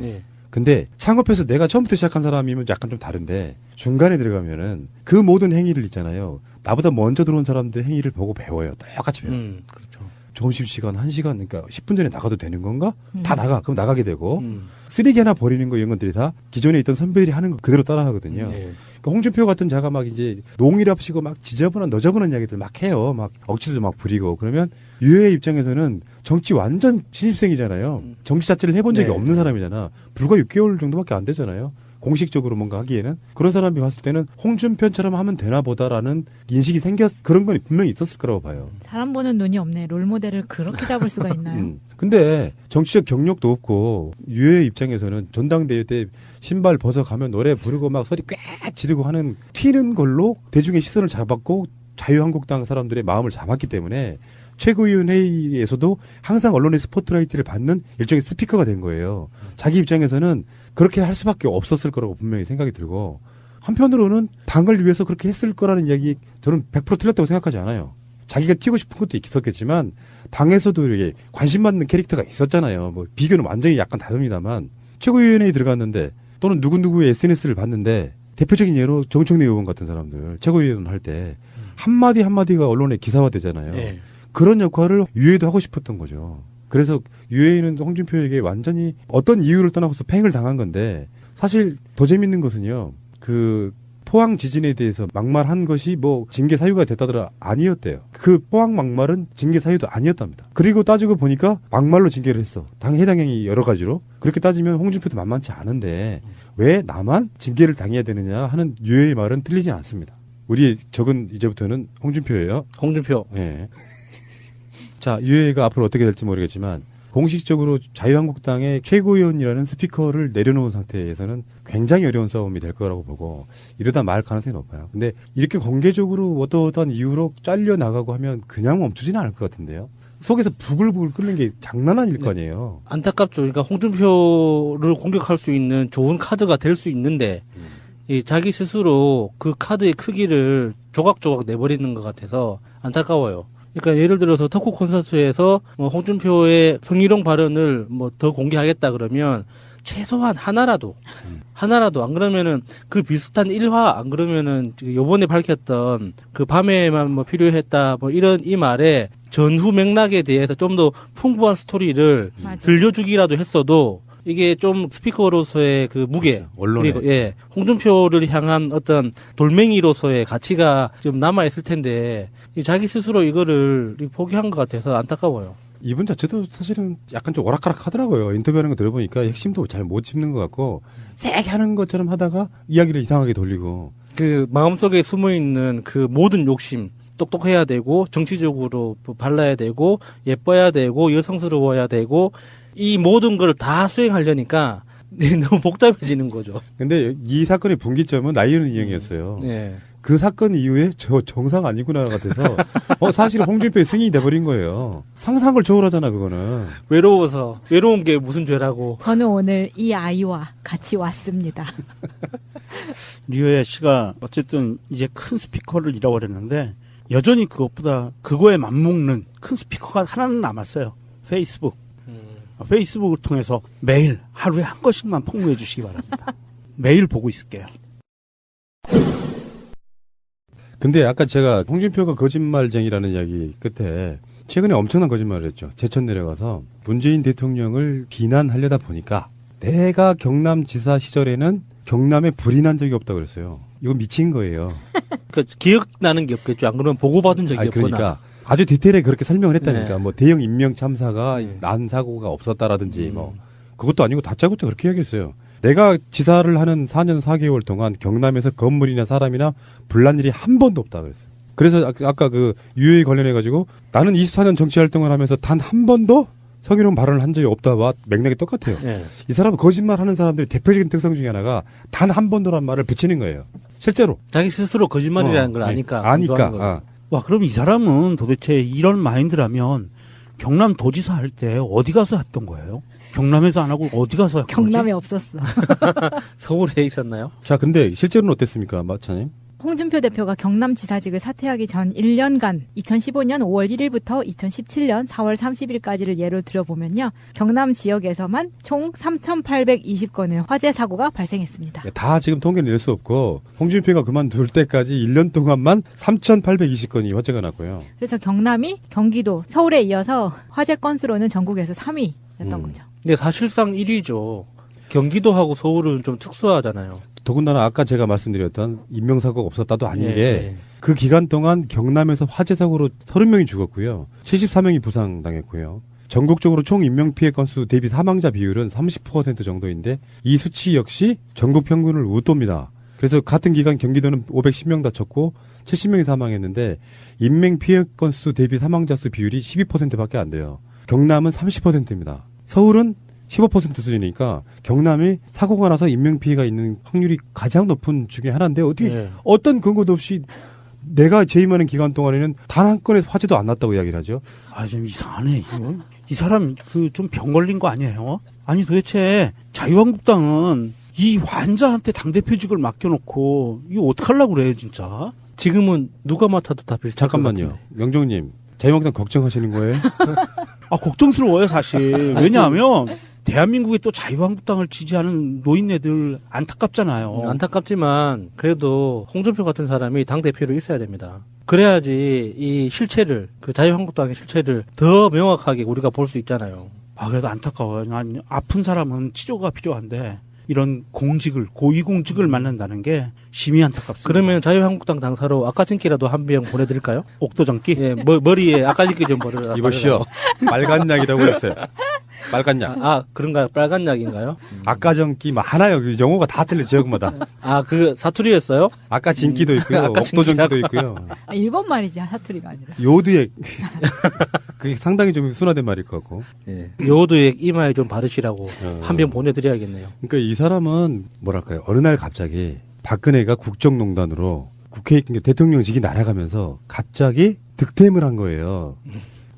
근데 창업해서 내가 처음부터 시작한 사람이면 약간 좀 다른데 중간에 들어가면은 그 모든 행위를 있잖아요. 나보다 먼저 들어온 사람들 행위를 보고 배워요. 똑같이 배워요. 그렇죠. 점심시간 1시간 그러니까 10분 전에 나가도 되는 건가? 다 나가. 그럼 나가게 되고 쓰레기 하나 버리는 거 이런 것들이 다 기존에 있던 선배들이 하는 거 그대로 따라하거든요. 그러니까 홍준표 같은 자가 막 이제 농이랍시고 막 지저분한 너저분한 이야기들 막 해요. 막 억지도 막 부리고 그러면 유해의 입장에서는 정치 완전 신입생이잖아요. 정치 자체를 해본 적이 없는 사람이잖아. 불과 6개월 정도밖에 안 되잖아요. 공식적으로 뭔가 하기에는 그런 사람이 봤을 때는 홍준표처럼 하면 되나 보다라는 인식이 그런 건 분명히 있었을 거라고 봐요. 사람 보는 눈이 없네. 롤모델을 그렇게 잡을 수가 있나요? 근데 정치적 경력도 없고 유해 입장에서는 전당대회 때 신발 벗어가면 노래 부르고 막 소리 꽤 지르고 하는 튀는 걸로 대중의 시선을 잡았고 자유한국당 사람들의 마음을 잡았기 때문에 최고위원회의에서도 항상 언론의 스포트라이트를 받는 일종의 스피커가 된 거예요. 자기 입장에서는 그렇게 할 수밖에 없었을 거라고 분명히 생각이 들고, 한편으로는 당을 위해서 그렇게 했을 거라는 이야기 저는 100% 틀렸다고 생각하지 않아요. 자기가 튀고 싶은 것도 있었겠지만 당에서도 이렇게 관심 받는 캐릭터가 있었잖아요. 뭐 비교는 완전히 약간 다릅니다만, 최고위원회에 들어갔는데 또는 누구누구의 SNS를 봤는데, 대표적인 예로 정청래 의원 같은 사람들 최고위원 할 때 한마디 한마디가 언론에 기사화되잖아요. 네. 그런 역할을 유해도 하고 싶었던 거죠. 그래서 유해는 홍준표에게 완전히 어떤 이유를 떠나서 팽을 당한 건데, 사실 더 재밌는 것은요, 그 포항 지진에 대해서 막말한 것이 뭐 징계 사유가 됐다더라 아니었대요. 그 포항 막말은 징계 사유도 아니었답니다. 그리고 따지고 보니까 막말로 징계를 했어. 해당 행위 여러 가지로. 그렇게 따지면 홍준표도 만만치 않은데 왜 나만 징계를 당해야 되느냐 하는 유해의 말은 틀리진 않습니다. 우리의 적은 이제부터는 홍준표예요. 홍준표. 네. 자, 유해가 앞으로 어떻게 될지 모르겠지만 공식적으로 자유한국당의 최고위원이라는 스피커를 내려놓은 상태에서는 굉장히 어려운 싸움이 될 거라고 보고, 이러다 말 가능성이 높아요. 근데 이렇게 공개적으로 어떠한 이유로 잘려나가고 하면 그냥 멈추지는 않을 것 같은데요. 속에서 부글부글 끓는 게 장난 아닐 거 아니에요. 안타깝죠. 그러니까 홍준표를 공격할 수 있는 좋은 카드가 될 수 있는데 이 자기 스스로 그 카드의 크기를 조각조각 내버리는 것 같아서 안타까워요. 그러니까 예를 들어서 터코 콘서트에서 홍준표의 성희롱 발언을 뭐 더 공개하겠다 그러면 최소한 하나라도 안 그러면은 그 비슷한 일화, 안 그러면은 요번에 밝혔던 그 밤에만 뭐 필요했다 뭐 이런 이 말에 전후 맥락에 대해서 좀 더 풍부한 스토리를 들려주기라도 했어도 이게 좀 스피커로서의 그 무게, 그렇죠. 언론에. 그리고 예, 홍준표를 향한 어떤 돌멩이로서의 가치가 좀 남아 있을 텐데 자기 스스로 이거를 포기한 것 같아서 안타까워요. 이분 자체도 사실은 약간 좀 오락가락 하더라고요. 인터뷰하는 거 들어보니까 핵심도 잘 못 짚는 것 같고, 세게 하는 것처럼 하다가 이야기를 이상하게 돌리고. 그 마음속에 숨어 있는 그 모든 욕심, 똑똑해야 되고 정치적으로 발라야 되고 예뻐야 되고 여성스러워야 되고 이 모든 걸 다 수행하려니까 너무 복잡해지는 거죠. 근데 이 사건의 분기점은 나이은 인형이었어요. 네. 그 사건 이후에 저 정상 아니구나가 돼서 사실 홍준표의 승인이 돼버린 거예요. 상상을 초월하잖아 그거는. 외로워서 외로운 게 무슨 죄라고. 저는 오늘 이 아이와 같이 왔습니다. 류혜 씨가 어쨌든 이제 큰 스피커를 잃어버렸는데 여전히 그거에 맞먹는 큰 스피커가 하나는 남았어요. 페이스북. 페이스북을 통해서 매일 하루에 한 것씩만 폭로해 주시기 바랍니다. 매일 보고 있을게요. 근데 아까 제가 홍준표가 거짓말쟁이라는 이야기 끝에 최근에 엄청난 거짓말을 했죠. 제천 내려가서 문재인 대통령을 비난하려다 보니까 내가 경남지사 시절에는 경남에 불이 난 적이 없다고 그랬어요. 이거 미친 거예요. 그러니까 기억나는 게 없겠죠. 안 그러면 보고받은 적이 없거나. 그러니까 아주 디테일하게 그렇게 설명을 했다니까. 네. 뭐 대형 인명 참사가 난 사고가 없었다라든지 뭐 그것도 아니고 다짜고짜 그렇게 이야기했어요. 내가 지사를 하는 4년 4개월 동안 경남에서 건물이나 사람이나 불난 일이 한 번도 없다 그랬어요. 그래서 아까 그 유해에 관련해 가지고 나는 24년 정치 활동을 하면서 단 한 번도 성희롱 발언을 한 적이 없다와 맥락이 똑같아요. 네. 이 사람은 거짓말하는 사람들의 대표적인 특성 중에 하나가 단 한 번도란 말을 붙이는 거예요. 실제로 자기 스스로 거짓말이라는 걸 아니까. 아니까. 와, 그럼 이 사람은 도대체 이런 마인드라면 경남 도지사 할 때 어디 가서 했던 거예요? 경남에서 안 하고 어디 가서 했던 거지? 경남에 없었어. 서울에 있었나요? 자, 근데 실제로는 어땠습니까, 마차님? 홍준표 대표가 경남지사직을 사퇴하기 전 1년간 2015년 5월 1일부터 2017년 4월 30일까지를 예로 들어보면요. 경남 지역에서만 총 3,820건의 화재 사고가 발생했습니다. 다 지금 통계를 낼 수 없고 홍준표가 그만둘 때까지 1년 동안만 3,820건이 화재가 났고요. 그래서 경남이 경기도, 서울에 이어서 화재 건수로는 전국에서 3위였던 거죠. 근데 사실상 1위죠. 경기도하고 서울은 좀 특수하잖아요. 더군다나 아까 제가 말씀드렸던 인명사고가 없었다도 아닌 게 그 기간 동안 경남에서 화재 사고로 30명이 죽었고요. 74명이 부상당했고요. 전국적으로 총 인명피해 건수 대비 사망자 비율은 30% 정도인데 이 수치 역시 전국 평균을 웃돕니다. 그래서 같은 기간 경기도는 510명 다쳤고 70명이 사망했는데 인명피해 건수 대비 사망자 수 비율이 12%밖에 안 돼요. 경남은 30%입니다. 서울은 15% 수준이니까 경남이 사고가 나서 인명피해가 있는 확률이 가장 높은 중에 하나인데 어떻게 어떤 근거도 없이 내가 재임하는 기간 동안에는 단 한 건의 화재도 안 났다고 이야기를 하죠. 아, 좀 이상하네, 이거. 이 사람, 좀 병 걸린 거 아니에요? 아니, 도대체 자유한국당은 이 환자한테 당대표직을 맡겨놓고, 이거 어떡하려고 그래, 진짜? 지금은 누가 맡아도 다 비슷할 것 잠깐만요. 같은데. 명정님, 자유한국당 걱정하시는 거예요? 아, 걱정스러워요, 사실. 왜냐하면, 대한민국에 또 자유한국당을 지지하는 노인네들 안타깝잖아요. 안타깝지만 그래도 홍준표 같은 사람이 당대표로 있어야 됩니다. 그래야지 이 실체를, 그 자유한국당의 실체를 더 명확하게 우리가 볼 수 있잖아요. 아, 그래도 안타까워요. 난 아픈 사람은 치료가 필요한데 이런 공직을, 고위공직을 만난다는 게 심히 안타깝습니다. 그러면 자유한국당 당사로 아까진기라도 한 병 보내드릴까요? 옥도장기? 예, 머리에 아까진기 좀 버려라. 이보시오. 빨간 약이라고 했어요. 빨간 약. 아, 그런가요? 빨간 약인가요? 아까 전기 막 하나요. 용어가 다 틀려 지역마다. 아, 그 사투리였어요? 아까 진기도 있고요. 아까 옥도전기도 있고요. 일본 말이지 사투리가 아니라. 요드액. 그게 상당히 좀 순화된 말일 것 같고. 예. 요도액 이마에 좀 바르시라고 한 병 보내드려야겠네요. 그러니까 이 사람은 뭐랄까요. 어느 날 갑자기 박근혜가 국정농단으로 국회에 대통령직이 날아가면서 갑자기 득템을 한 거예요.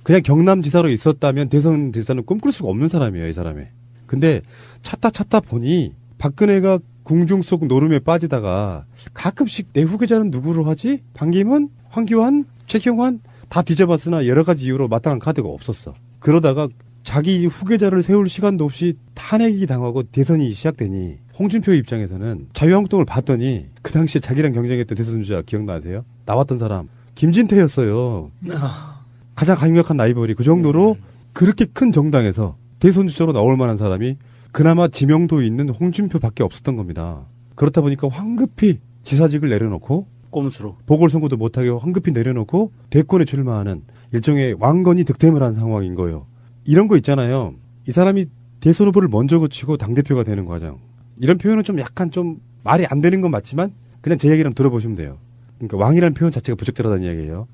그냥 경남지사로 있었다면 대선 지사는 꿈꿀 수가 없는 사람이에요, 이 사람이. 근데 찾다 보니 박근혜가 궁중 속 노름에 빠지다가 가끔씩 내 후계자는 누구로 하지? 반기문, 황교안, 최경환 다 뒤져봤으나 여러 가지 이유로 마땅한 카드가 없었어. 그러다가 자기 후계자를 세울 시간도 없이 탄핵이 당하고 대선이 시작되니 홍준표 입장에서는 자유한국당을 봤더니 그 당시에 자기랑 경쟁했던 대선 주자 기억나세요? 나왔던 사람 김진태였어요. 가장 강력한 라이벌이 그 정도로 그렇게 큰 정당에서 대선 주자로 나올 만한 사람이 그나마 지명도 있는 홍준표밖에 없었던 겁니다. 그렇다 보니까 황급히 지사직을 내려놓고 꼼수로 보궐선거도 못하게 황급히 내려놓고 대권에 출마하는 일종의 왕건이 득템을 한 상황인 거예요. 이런 거 있잖아요. 이 사람이 대선 후보를 먼저 거치고 당대표가 되는 과정. 이런 표현은 좀 약간 좀 말이 안 되는 건 맞지만 그냥 제 얘기를 한번 들어보시면 돼요. 그러니까 왕이라는 표현 자체가 부적절하다는 이야기예요.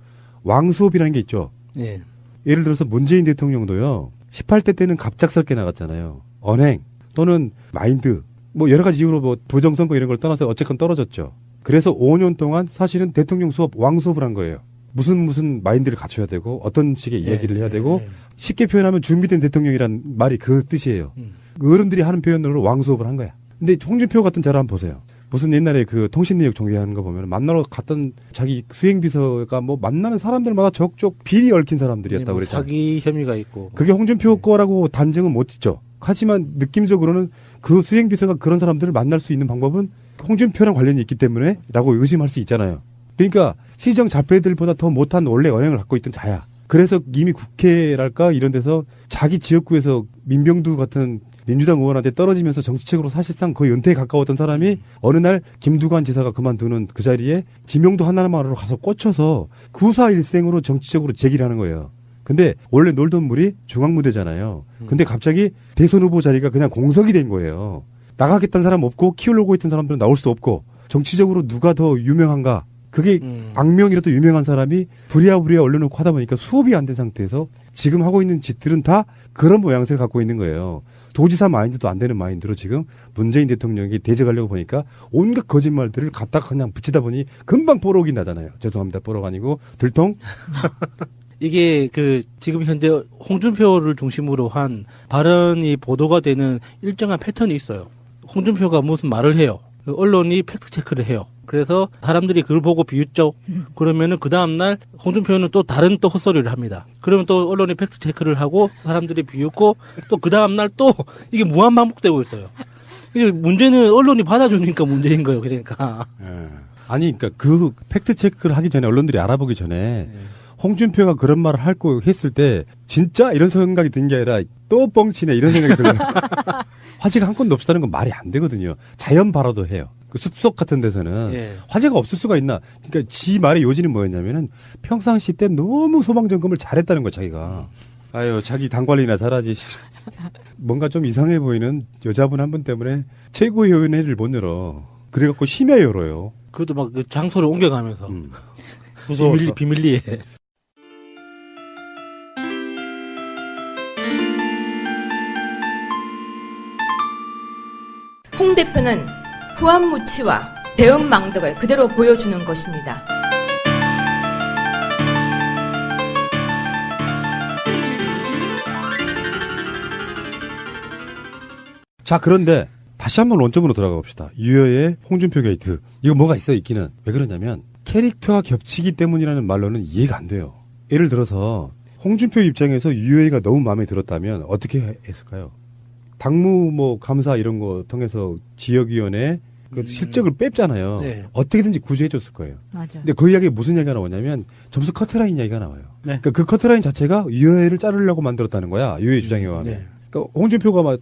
왕수업이라는 게 있죠. 예. 예를 들어서 문재인 대통령도요. 18대 때는 갑작스럽게 나갔잖아요. 언행 또는 마인드 뭐 여러 가지 이유로 뭐 부정선거 이런 걸 떠나서 어쨌건 떨어졌죠. 그래서 5년 동안 사실은 대통령 수업 왕수업을 한 거예요. 무슨 마인드를 갖춰야 되고 어떤 식의 이야기를 해야 되고 쉽게 표현하면 준비된 대통령이란 말이 그 뜻이에요. 어른들이 하는 표현으로 왕수업을 한 거야. 근데 홍준표 같은 자를 한번 보세요. 무슨 옛날에 그 통신내역 종료하는 거 보면 만나러 갔던 자기 수행비서가 뭐 만나는 사람들마다 적적 비리 얽힌 사람들이었다고 그랬잖아요. 사기 혐의가 있고. 그게 홍준표 거라고 단정은 못 짓죠. 하지만 느낌적으로는 그 수행비서가 그런 사람들을 만날 수 있는 방법은 홍준표랑 관련이 있기 때문에 라고 의심할 수 있잖아요. 그러니까 시정 자폐들보다 더 못한 원래 언행을 갖고 있던 자야. 그래서 이미 국회랄까 이런 데서 자기 지역구에서 민병두 같은 민주당 의원한테 떨어지면서 정치적으로 사실상 거의 은퇴에 가까웠던 사람이 어느 날 김두관 지사가 그만두는 그 자리에 지명도 하나만으로 가서 꽂혀서 구사일생으로 정치적으로 제기를 하는 거예요. 근데 원래 놀던 물이 중앙무대잖아요. 근데 갑자기 대선 후보 자리가 그냥 공석이 된 거예요. 나가겠다는 사람 없고 키우려고 했던 사람들은 나올 수 없고 정치적으로 누가 더 유명한가. 그게 악명이라도 유명한 사람이 부랴부랴 올려놓고 하다 보니까 수업이 안 된 상태에서 지금 하고 있는 짓들은 다 그런 모양새를 갖고 있는 거예요. 도지사 마인드도 안 되는 마인드로 지금 문재인 대통령이 대적하려고 보니까 온갖 거짓말들을 갖다가 그냥 붙이다 보니 금방 뽀록이 나잖아요. 죄송합니다. 뽀록 아니고 들통. 이게 그 지금 현재 홍준표를 중심으로 한 발언이 보도가 되는 일정한 패턴이 있어요. 홍준표가 무슨 말을 해요. 언론이 팩트 체크를 해요. 그래서 사람들이 그걸 보고 비웃죠. 그러면은 그 다음날 홍준표는 또 다른 또 헛소리를 합니다. 그러면 또 언론이 팩트 체크를 하고 사람들이 비웃고 또 그 다음날 또 이게 무한 반복되고 있어요. 이게 문제는 언론이 받아주니까 문제인 거예요. 그러니까. 아니, 그러니까 그 팩트 체크를 하기 전에 언론들이 알아보기 전에 홍준표가 그런 말을 할고 했을 때 진짜 이런 생각이 든 게 아니라 또 뻥치네 이런 생각이 들어요. 화제가 한 건도 없다는 건 말이 안 되거든요. 자연 발화도 해요. 그 숲속 같은 데서는 화제가 없을 수가 있나. 그러니까 지 말의 요지는 뭐였냐면은 평상시 때 너무 소방점검을 잘했다는 거야 자기가. 아유 자기 당 관리나 잘하지. 뭔가 좀 이상해 보이는 여자분 한 분 때문에 최고위원회를 못 열어. 그래갖고 심야 열어요. 그것도 막 그 장소를 옮겨가면서. 무서워서. 비밀리에. 홍 대표는 후한무치와 배은망덕을 그대로 보여주는 것입니다. 자, 그런데 다시 한번 원점으로 돌아가 봅시다. 유여의 홍준표 게이트. 이거 뭐가 있어요, 있기는. 왜 그러냐면 캐릭터와 겹치기 때문이라는 말로는 이해가 안 돼요. 예를 들어서 홍준표 입장에서 유여가 너무 마음에 들었다면 어떻게 했을까요? 당무 뭐 감사 이런 거 통해서 지역위원회 그 실적을 뺐잖아요. 네. 어떻게든지 구제해줬을 거예요. 맞아. 근데 그 이야기에 무슨 이야기가 나오냐면 점수 커트라인 이야기가 나와요. 네. 그러니까 그 커트라인 자체가 유여를 자르려고 만들었다는 거야. 유여의 주장에 의하면. 네. 그러니까 홍준표가 막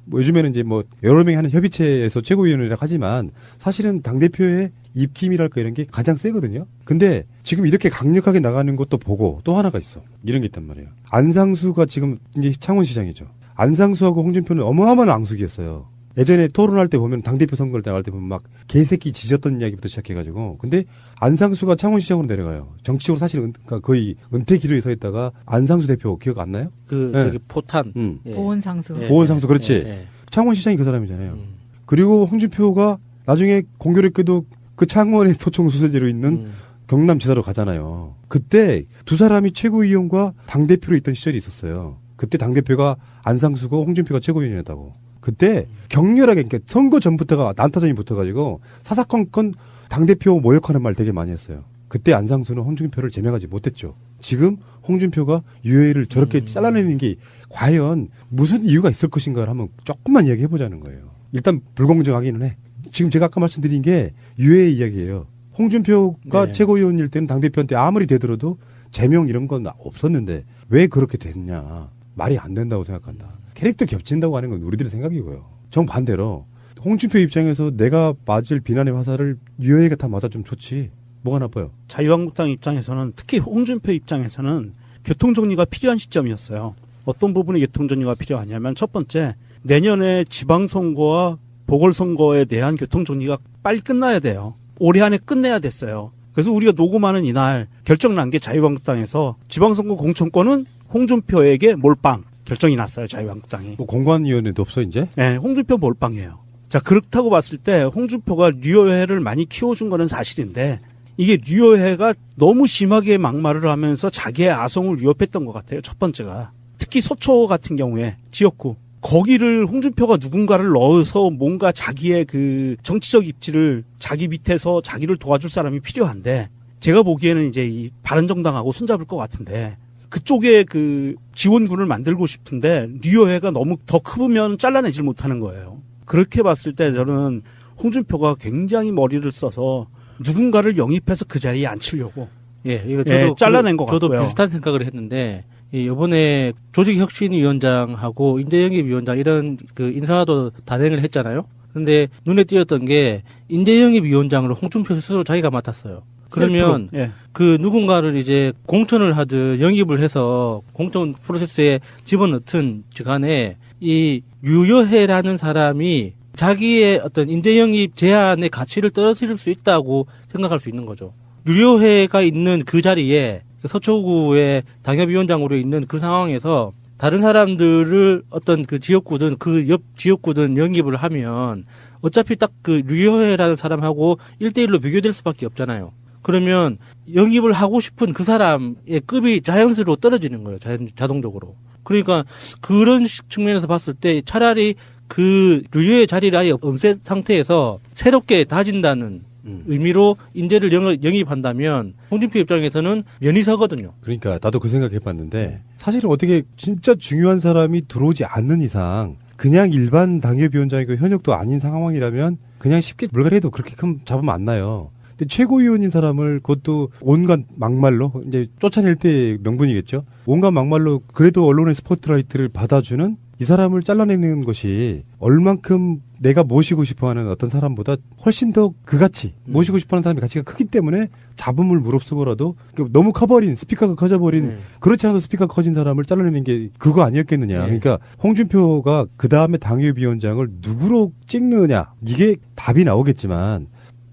뭐 요즘에는 이제 뭐 여러 명이 하는 협의체에서 최고위원이라고 하지만 사실은 당대표의 입김이랄까 이런 게 가장 세거든요. 근데 지금 이렇게 강력하게 나가는 것도 보고 또 하나가 있어. 이런 게 있단 말이에요. 안상수가 지금 이제 창원시장이죠. 안상수하고 홍준표는 어마어마한 앙숙이었어요. 예전에 토론할 때 보면 당대표 선거를 나갈 때 보면 막 개새끼 지졌던 이야기부터 시작해가지고 근데 안상수가 창원시장으로 내려가요. 정치적으로 사실 그러니까 거의 은퇴 기로에 서 있다가 안상수 대표 기억 안 나요? 저기 포탄. 예. 보온상수. 보온상수 그렇지. 창원시장이 그 사람이잖아요. 그리고 홍준표가 나중에 공교롭게도 그 창원의 토총 수세지로 있는 경남지사로 가잖아요. 그때 두 사람이 최고위원과 당대표로 있던 시절이 있었어요. 그때 당대표가 안상수고 홍준표가 최고위원이었다고. 그때 격렬하게 그러니까 선거 전부터가 난타전이 붙어가지고 사사건건 당대표 모욕하는 말 되게 많이 했어요. 그때 안상수는 홍준표를 제명하지 못했죠. 지금 홍준표가 유해를 저렇게 잘라내는 게 과연 무슨 이유가 있을 것인가를 한번 조금만 이야기해보자는 거예요. 일단 불공정하기는 해. 지금 제가 아까 말씀드린 게 유해의 이야기예요. 홍준표가 네. 최고위원일 때는 당대표한테 아무리 되더라도 제명 이런 건 없었는데 왜 그렇게 됐냐. 말이 안 된다고 생각한다. 캐릭터 겹친다고 하는 건 우리들의 생각이고요. 정반대로 홍준표 입장에서 내가 맞을 비난의 화살을 유여이가 다 맞아주면 좋지. 뭐가 나빠요? 자유한국당 입장에서는 특히 홍준표 입장에서는 교통정리가 필요한 시점이었어요. 어떤 부분에 교통정리가 필요하냐면 첫 번째 내년에 지방선거와 보궐선거에 대한 교통정리가 빨리 끝나야 돼요. 올해 안에 끝내야 됐어요. 그래서 우리가 녹음하는 이날 결정난 게 자유한국당에서 지방선거 공천권은 홍준표에게 몰빵 결정이 났어요. 자유한국당이. 뭐 공관위원회도 없어 이제? 네, 홍준표 몰빵이에요. 자, 그렇다고 봤을 때 홍준표가 류여회를 많이 키워준 거는 사실인데 이게 류여회가 너무 심하게 막말을 하면서 자기의 아성을 위협했던 것 같아요. 첫 번째가. 특히 서초 같은 경우에 지역구. 거기를 홍준표가 누군가를 넣어서 뭔가 자기의 그 정치적 입지를 자기 밑에서 자기를 도와줄 사람이 필요한데 제가 보기에는 이제 이 바른정당하고 손잡을 것 같은데 그쪽에 그 지원군을 만들고 싶은데 류여회가 너무 더 크면 잘라내질 못하는 거예요. 그렇게 봤을 때 저는 홍준표가 굉장히 머리를 써서 누군가를 영입해서 그 자리에 앉히려고 이거 저도 잘라낸 것 같고요. 저도 비슷한 생각을 했는데 이번에 조직혁신위원장하고 인재영입위원장 이런 그 인사도 단행을 했잖아요. 그런데 눈에 띄었던 게 인재영입위원장을 홍준표 스스로 자기가 맡았어요. 그러면 그 누군가를 이제 공천을 하든 영입을 해서 공천 프로세스에 집어넣든 간에 이 유여해라는 사람이 자기의 어떤 인재영입 제안의 가치를 떨어뜨릴 수 있다고 생각할 수 있는 거죠. 유여해가 있는 그 자리에 서초구의 당협위원장으로 있는 그 상황에서 다른 사람들을 어떤 그 지역구든 그 옆 지역구든 영입을 하면 어차피 딱 그 류여해라는 사람하고 1대1로 비교될 수밖에 없잖아요. 그러면 영입을 하고 싶은 그 사람의 급이 자연스러워 떨어지는 거예요. 자동적으로. 그러니까 그런 측면에서 봤을 때 차라리 그 류여의 자리를 아예 없앤 상태에서 새롭게 다진다는 의미로 인재를 영입한다면 홍준표 입장에서는 면이 서거든요. 그러니까 나도 그 생각해봤는데 사실은 어떻게 진짜 중요한 사람이 들어오지 않는 이상 그냥 일반 당협위원장이고 현역도 아닌 상황이라면 그냥 쉽게 물갈이해도 그렇게 큰 잡음 안 나요. 근데 최고위원인 사람을 그것도 온갖 막말로 이제 쫓아낼 때 명분이겠죠. 온갖 막말로 그래도 언론의 스포트라이트를 받아주는 이 사람을 잘라내는 것이 얼만큼 내가 모시고 싶어하는 어떤 사람보다 훨씬 더 그같이 모시고 싶어하는 사람의 가치가 크기 때문에 잡음을 무릅쓰고라도 너무 커버린 스피커가 커져버린 그렇지 않아도 스피커가 커진 사람을 잘라내는 게 그거 아니었겠느냐. 그러니까 홍준표가 그 다음에 당협위원장을 누구로 찍느냐 이게 답이 나오겠지만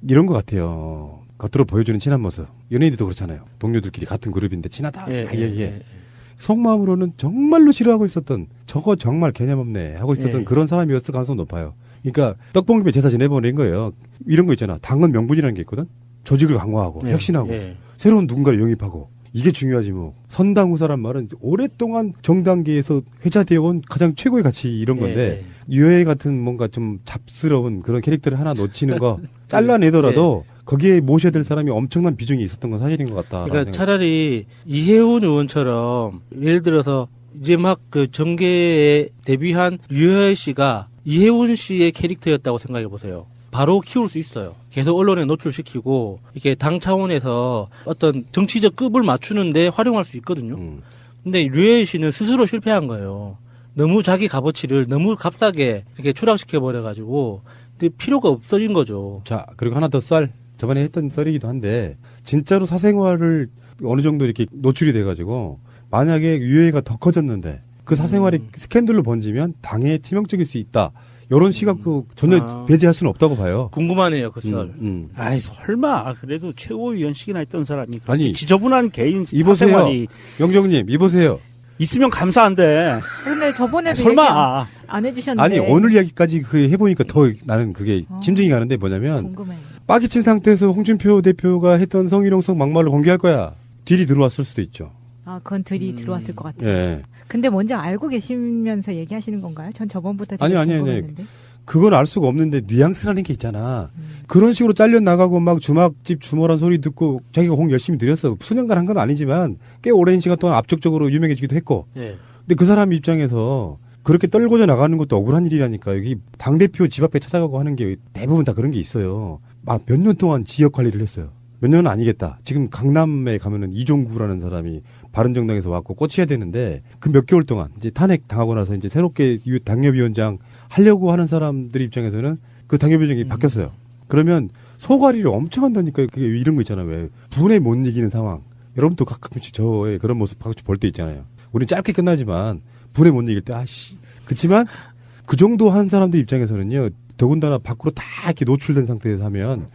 이런 것 같아요. 겉으로 보여주는 친한 모습. 연예인들도 그렇잖아요. 동료들끼리 같은 그룹인데 친하다. 속마음으로는 정말로 싫어하고 있었던 저거 정말 개념 없네 하고 있었던 그런 사람이었을 가능성이 높아요. 그러니까 떡볶이에 제사 지내버린 거예요. 이런 거 있잖아. 당은 명분이라는 게 있거든. 조직을 강화하고 혁신하고 새로운 누군가를 영입하고 이게 중요하지 뭐. 선당후사란 말은 오랫동안 정당계에서 회자되어 온 가장 최고의 가치 이런 건데 유해 같은 뭔가 좀 잡스러운 그런 캐릭터를 하나 놓치는 거 잘라내더라도 거기에 모셔야 될 사람이 엄청난 비중이 있었던 건 사실인 것 같다. 그러니까 차라리 이혜훈 의원처럼 예를 들어서 이제 막 그 정계에 데뷔한 유해 씨가 이혜훈 씨의 캐릭터였다고 생각해 보세요. 바로 키울 수 있어요. 계속 언론에 노출시키고 이게 당 차원에서 어떤 정치적 급을 맞추는데 활용할 수 있거든요. 근데 류혜일 씨는 스스로 실패한 거예요. 너무 자기 값어치를 너무 값싸게 이렇게 추락시켜 버려가지고 필요가 없어진 거죠. 자, 그리고 하나 더 썰. 저번에 했던 썰이기도 한데 진짜로 사생활을 어느 정도 이렇게 노출이 돼가지고 만약에 유해가 더 커졌는데 그 사생활이 스캔들로 번지면 당에 치명적일 수 있다. 이런 시각도 전혀 배제할 수는 없다고 봐요. 궁금하네요, 그 썰. 아이, 설마. 그래도 최고위원식이나 했던 사람이. 아니, 지저분한 개인 이보세요. 사생활이. 영정님, 이보세요. 있으면 감사한데. 근데 저번에도 설마. 안 해주셨는데. 아니, 오늘 이야기까지 그 해보니까 더 나는 그게 심증이 가는데 뭐냐면. 궁금해요. 빠기친 상태에서 홍준표 대표가 했던 성희롱성 막말을 공개할 거야. 딜이 들어왔을 수도 있죠. 아, 그건 들이 들어왔을 것 같아요. 예. 근데 먼저 알고 계시면서 얘기하시는 건가요? 전 저번부터 되게 아니. 궁금했는데. 그건 알 수가 없는데 뉘앙스라는 게 있잖아. 그런 식으로 잘려 나가고 막 주막집 주모란 소리 듣고 자기가 공 열심히 들였어. 수년간 한 건 아니지만 꽤 오랜 시간 동안 압축적으로 유명해지기도 했고. 예. 근데 그 사람 입장에서 그렇게 떨고져 나가는 것도 억울한 일이라니까. 여기 당대표 집 앞에 찾아가고 하는 게 대부분 다 그런 게 있어요. 막 몇 년 동안 지역 관리를 했어요. 몇 년은 아니겠다. 지금 강남에 가면은 이종구라는 사람이 바른정당에서 왔고 꽂혀야 되는데 그 몇 개월 동안 이제 탄핵 당하고 나서 이제 새롭게 당협위원장 하려고 하는 사람들 입장에서는 그 당협위원장이 바뀌었어요. 그러면 소관리를 엄청 한다니까요. 그게 이런 거 있잖아요. 왜 분에 못 이기는 상황. 여러분도 가끔씩 저의 그런 모습 볼 때 있잖아요. 우린 짧게 끝나지만 분에 못 이길 때 아씨. 그렇지만 그 정도 하는 사람들 입장에서는요. 더군다나 밖으로 다 이렇게 노출된 상태에서 하면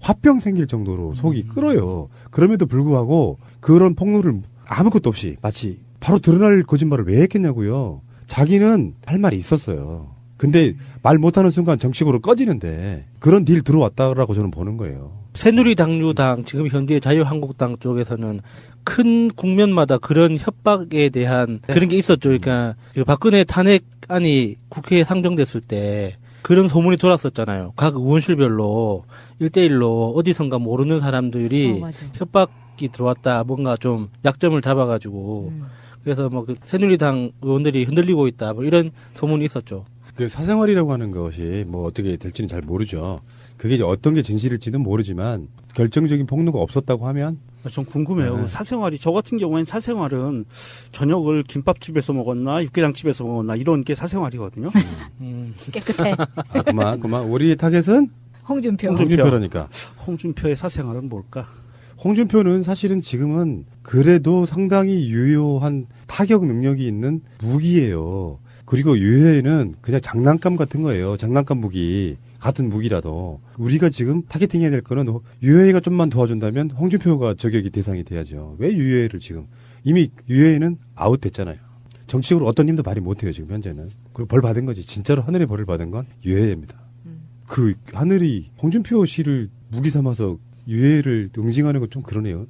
화병 생길 정도로 속이 끓어요. 그럼에도 불구하고 그런 폭로를 아무것도 없이 마치 바로 드러날 거짓말을 왜 했겠냐고요. 자기는 할 말이 있었어요. 근데 말 못하는 순간 정식으로 꺼지는데 그런 딜 들어왔다라고 저는 보는 거예요. 새누리당류당 지금 현재 자유한국당 쪽에서는 큰 국면마다 그런 협박에 대한 그런 게 있었죠. 그러니까 그 박근혜 탄핵안이 국회에 상정됐을 때 그런 소문이 돌았었잖아요. 각 의원실별로 1대1로 어디선가 모르는 사람들이 협박이 들어왔다. 뭔가 좀 약점을 잡아가지고 그래서 뭐 그 새누리당 의원들이 흔들리고 있다. 뭐 이런 소문이 있었죠. 그 사생활이라고 하는 것이 뭐 어떻게 될지는 잘 모르죠. 그게 이제 어떤 게 진실일지는 모르지만 결정적인 폭로가 없었다고 하면 전 궁금해요. 네. 사생활이 저 같은 경우에는 사생활은 저녁을 김밥집에서 먹었나 육개장집에서 먹었나 이런 게 사생활이거든요. 깨끗해. 아, 그만. 우리의 타겟은 홍준표라니까. 홍준표의 사생활은 뭘까? 홍준표는 사실은 지금은 그래도 상당히 유효한 타격 능력이 있는 무기예요. 그리고 유해는 그냥 장난감 같은 거예요. 장난감 무기. 같은 무기라도 우리가 지금 타겟팅해야 될 거는 유해가 좀만 도와준다면 홍준표가 저격이 대상이 돼야죠. 왜 유해를 지금 이미 유해는 아웃됐잖아요. 정치적으로 어떤 님도 발휘 못해요 지금 현재는. 그리고 벌 받은 거지. 진짜로 하늘의 벌을 받은 건 유해입니다. 그 하늘이 홍준표 씨를 무기 삼아서 유해를 응징하는 건 좀 그러네요.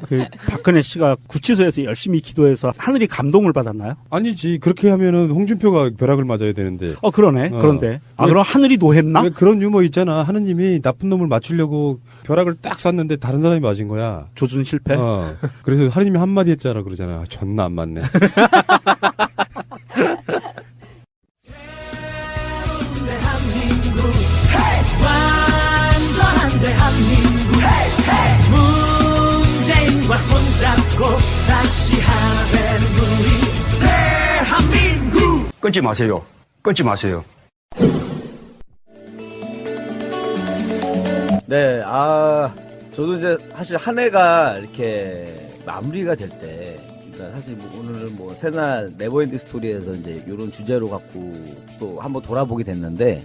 그 박근혜 씨가 구치소에서 열심히 기도해서 하늘이 감동을 받았나요? 아니지. 그렇게 하면은 홍준표가 벼락을 맞아야 되는데. 그러네. 그런데. 그럼 하늘이 노했나? 왜 그런 유머 있잖아. 하느님이 나쁜 놈을 맞추려고 벼락을 딱 쐈는데 다른 사람이 맞은 거야. 조준 실패? 그래서 하느님이 한마디 했잖아. 그러잖아. 존나 안 맞네. 완전한 대한민국 문재인과 손잡고 다시 하는 우리 대한민국. 끊지 마세요. 끊지 마세요. 네, 저도 이제 사실 한 해가 이렇게 마무리가 될 때, 그러니까 사실 뭐 오늘은 뭐 새날 네버엔딩 스토리에서 이제 이런 주제로 갖고 또 한번 돌아보게 됐는데,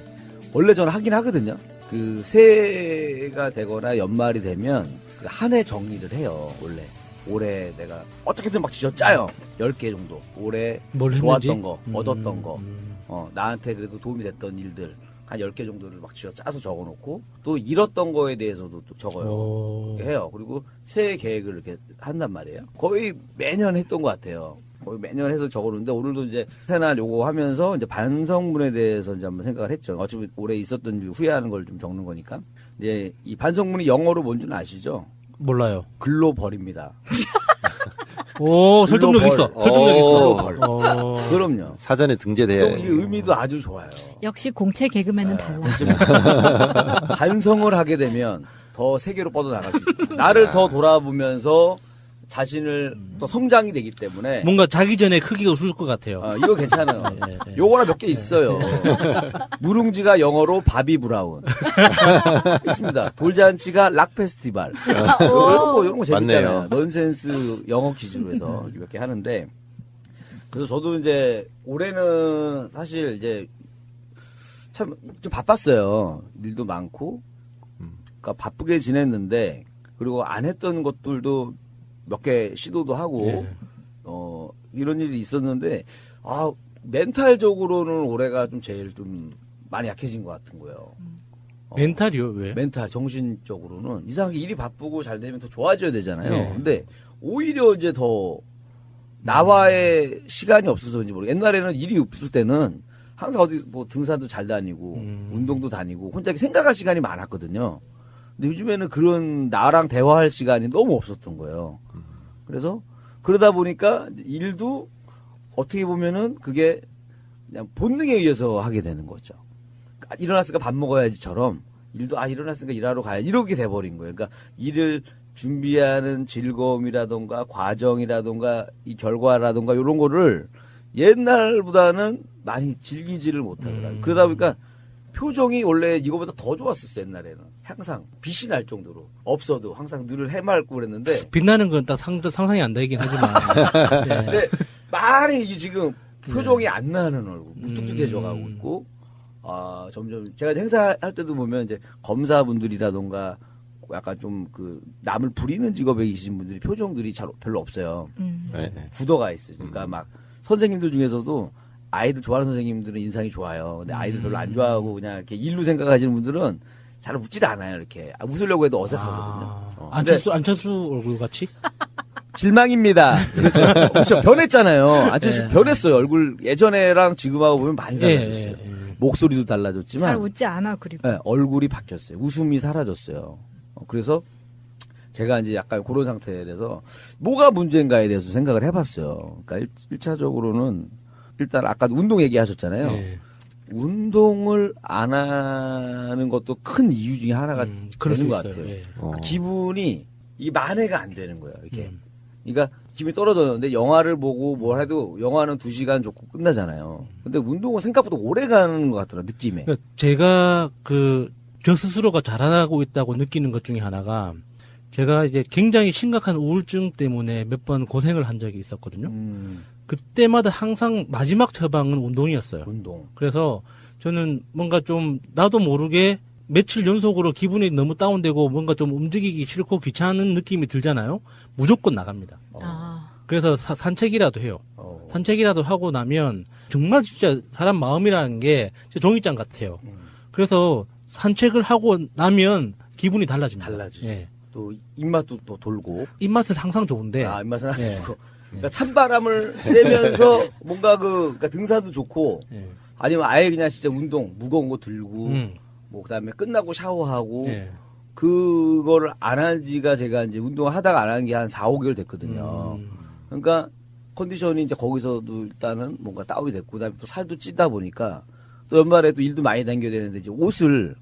원래 저는 하긴 하거든요. 그 새해가 되거나 연말이 되면 그 한 해 정리를 해요, 원래. 올해 내가 어떻게든 막 지어짜요. 10개 정도. 올해 좋았던 거, 얻었던 거, 나한테 그래도 도움이 됐던 일들, 한 10개 정도를 막 쥐어 짜서 적어놓고 또 잃었던 거에 대해서도 또 적어요. 해요. 그리고 새해 계획을 이렇게 한단 말이에요. 거의 매년 했던 것 같아요. 거의 매년 해서 적어놓는데 오늘도 이제 새날 요거 하면서 이제 반성문에 대해서 이제 한번 생각을 했죠. 어차피 올해 있었던 일 후회하는 걸 좀 적는 거니까. 이제 이 반성문이 영어로 뭔지는 아시죠? 몰라요. 글로 버립니다. 오, 설득력 있어. 설득력 있어. 그럼요. 사전에 등재돼야 이 의미도 아주 좋아요. 역시 공채 개그맨은 달라. 반성을 하게 되면 더 세계로 뻗어나갈 수 있다. 나를 더 돌아보면서 자신을 더 성장이 되기 때문에 뭔가 자기 전에 크기가 웃을 것 같아요. 이거 괜찮아요. 요거나 몇 개 있어요. 누룽지가 영어로 바비 브라운 있습니다. 돌잔치가 락 페스티벌 이런 거 재밌잖아요. 맞네요. 넌센스 영어 퀴즈로 해서 몇 개 하는데 그래서 저도 이제 올해는 사실 이제 참 좀 바빴어요. 일도 많고 그러니까 바쁘게 지냈는데 그리고 안 했던 것들도 몇 개 시도도 하고 이런 일이 있었는데 멘탈적으로는 올해가 좀 제일 좀 많이 약해진 것 같은 거예요. 멘탈이요? 왜? 멘탈 정신적으로는 이상하게 일이 바쁘고 잘 되면 더 좋아져야 되잖아요. 근데 오히려 이제 더 나와의 시간이 없어서인지 모르겠어요. 옛날에는 일이 없을 때는 항상 어디 뭐 등산도 잘 다니고 운동도 다니고 혼자 생각할 시간이 많았거든요. 근데 요즘에는 그런 나랑 대화할 시간이 너무 없었던 거예요. 그래서 그러다 보니까 일도 어떻게 보면은 그게 그냥 본능에 의해서 하게 되는 거죠. 일어났으니까 밥 먹어야지처럼 일도 일어났으니까 일하러 가야지 이렇게 돼버린 거예요. 그러니까 일을 준비하는 즐거움이라던가 과정이라던가 이 결과라던가 이런 거를 옛날보다는 많이 즐기지를 못하더라고요. 그러다 보니까 표정이 원래 이거보다 더 좋았었어요, 옛날에는. 항상 빛이 날 정도로. 없어도 항상 늘 해맑고 그랬는데. 빛나는 건 딱 상상이 안 되긴 하지만. 네. 근데 많이 이게 지금 표정이 안 나는 얼굴, 무뚝뚝해져 가고 있고, 점점, 제가 행사할 때도 보면 이제 검사분들이라던가 약간 좀 남을 부리는 직업에 계신 분들이 표정들이 별로 없어요. 굳어가 있어요. 그러니까 막 선생님들 중에서도 아이들 좋아하는 선생님들은 인상이 좋아요. 근데 아이들 별로 안 좋아하고 그냥 이렇게 일로 생각하시는 분들은 잘 웃지도 않아요. 이렇게 웃으려고 해도 어색하거든요. 안철수 얼굴 같이? 실망입니다. 그렇죠. 변했잖아요. 안철수 변했어요. 얼굴 예전에랑 지금하고 보면 많이 달라졌어요. 목소리도 달라졌지만 잘 웃지 않아 그리고. 네, 얼굴이 바뀌었어요. 웃음이 사라졌어요. 그래서 제가 이제 약간 그런 상태에 대해서 뭐가 문제인가에 대해서 생각을 해봤어요. 그러니까 1차적으로는 일단 아까 운동 얘기하셨잖아요. 운동을 안 하는 것도 큰 이유 중에 하나가 되는 것 같아요. 그러니까 기분이 이게 만회가 안 되는 거예요. 이렇게. 그러니까 기분이 떨어졌는데 영화를 보고 뭘 해도 영화는 2시간 좋고 끝나잖아요. 근데 운동은 생각보다 오래 가는 것 같더라 느낌에. 그러니까 제가 저 스스로가 잘하고 있다고 느끼는 것 중에 하나가 제가 이제 굉장히 심각한 우울증 때문에 몇 번 고생을 한 적이 있었거든요. 그때마다 항상 마지막 처방은 운동이었어요. 운동. 그래서 저는 뭔가 좀 나도 모르게 며칠 연속으로 기분이 너무 다운되고 뭔가 좀 움직이기 싫고 귀찮은 느낌이 들잖아요. 무조건 나갑니다. 그래서 산책이라도 해요. 산책이라도 하고 나면 정말 진짜 사람 마음이라는 게 종이장 같아요. 그래서 산책을 하고 나면 기분이 달라집니다. 달라지죠. 예. 또 입맛도 또 돌고. 입맛은 항상 좋은데. 입맛은 항상 좋고. 그러니까 찬바람을 쐬면서 뭔가 그러니까 등산도 좋고 아니면 아예 그냥 진짜 운동 무거운 거 들고 뭐 그다음에 끝나고 샤워하고 그거를 안 한 지가 제가 이제 운동을 하다가 안 한 게 한 4-5개월 됐거든요. 그러니까 컨디션이 이제 거기서도 일단은 뭔가 다운이 됐고 그다음에 또 살도 찌다 보니까 또 연말에 또 일도 많이 당겨야 되는데 이제 옷을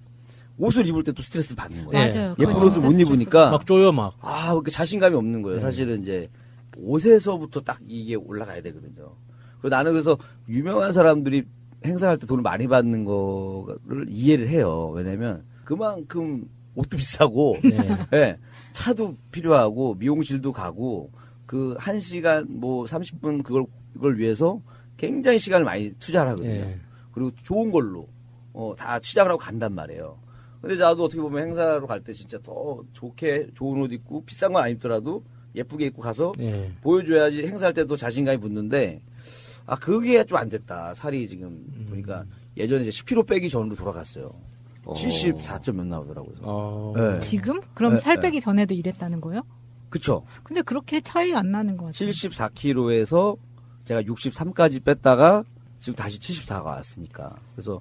입을 때 또 스트레스 받는 거예요. 맞아요. 예쁜 옷을 못 입으니까 막 쪼여 막. 그렇게 자신감이 없는 거예요. 사실은 이제 옷에서부터 딱 이게 올라가야 되거든요. 그리고 나는 그래서 유명한 사람들이 행사할 때 돈을 많이 받는 거를 이해를 해요. 왜냐면 그만큼 옷도 비싸고, 네, 차도 필요하고, 미용실도 가고, 1시간, 30분 그걸 위해서 굉장히 시간을 많이 투자를 하거든요. 그리고 좋은 걸로, 다 취장을 하고 간단 말이에요. 근데 나도 어떻게 보면 행사로 갈 때 진짜 더 좋은 옷 입고, 비싼 건 안 입더라도 예쁘게 입고 가서 보여줘야지 행사할 때도 자신감이 붙는데, 그게 좀 안 됐다. 살이 지금 보니까 예전에 이제 10kg 빼기 전으로 돌아갔어요. 74점 몇 나오더라고요. 네. 지금? 그럼 네, 살 빼기 전에도 이랬다는 거예요? 그쵸. 근데 그렇게 차이 안 나는 것 같아요. 74kg에서 제가 63까지 뺐다가 지금 다시 74가 왔으니까. 그래서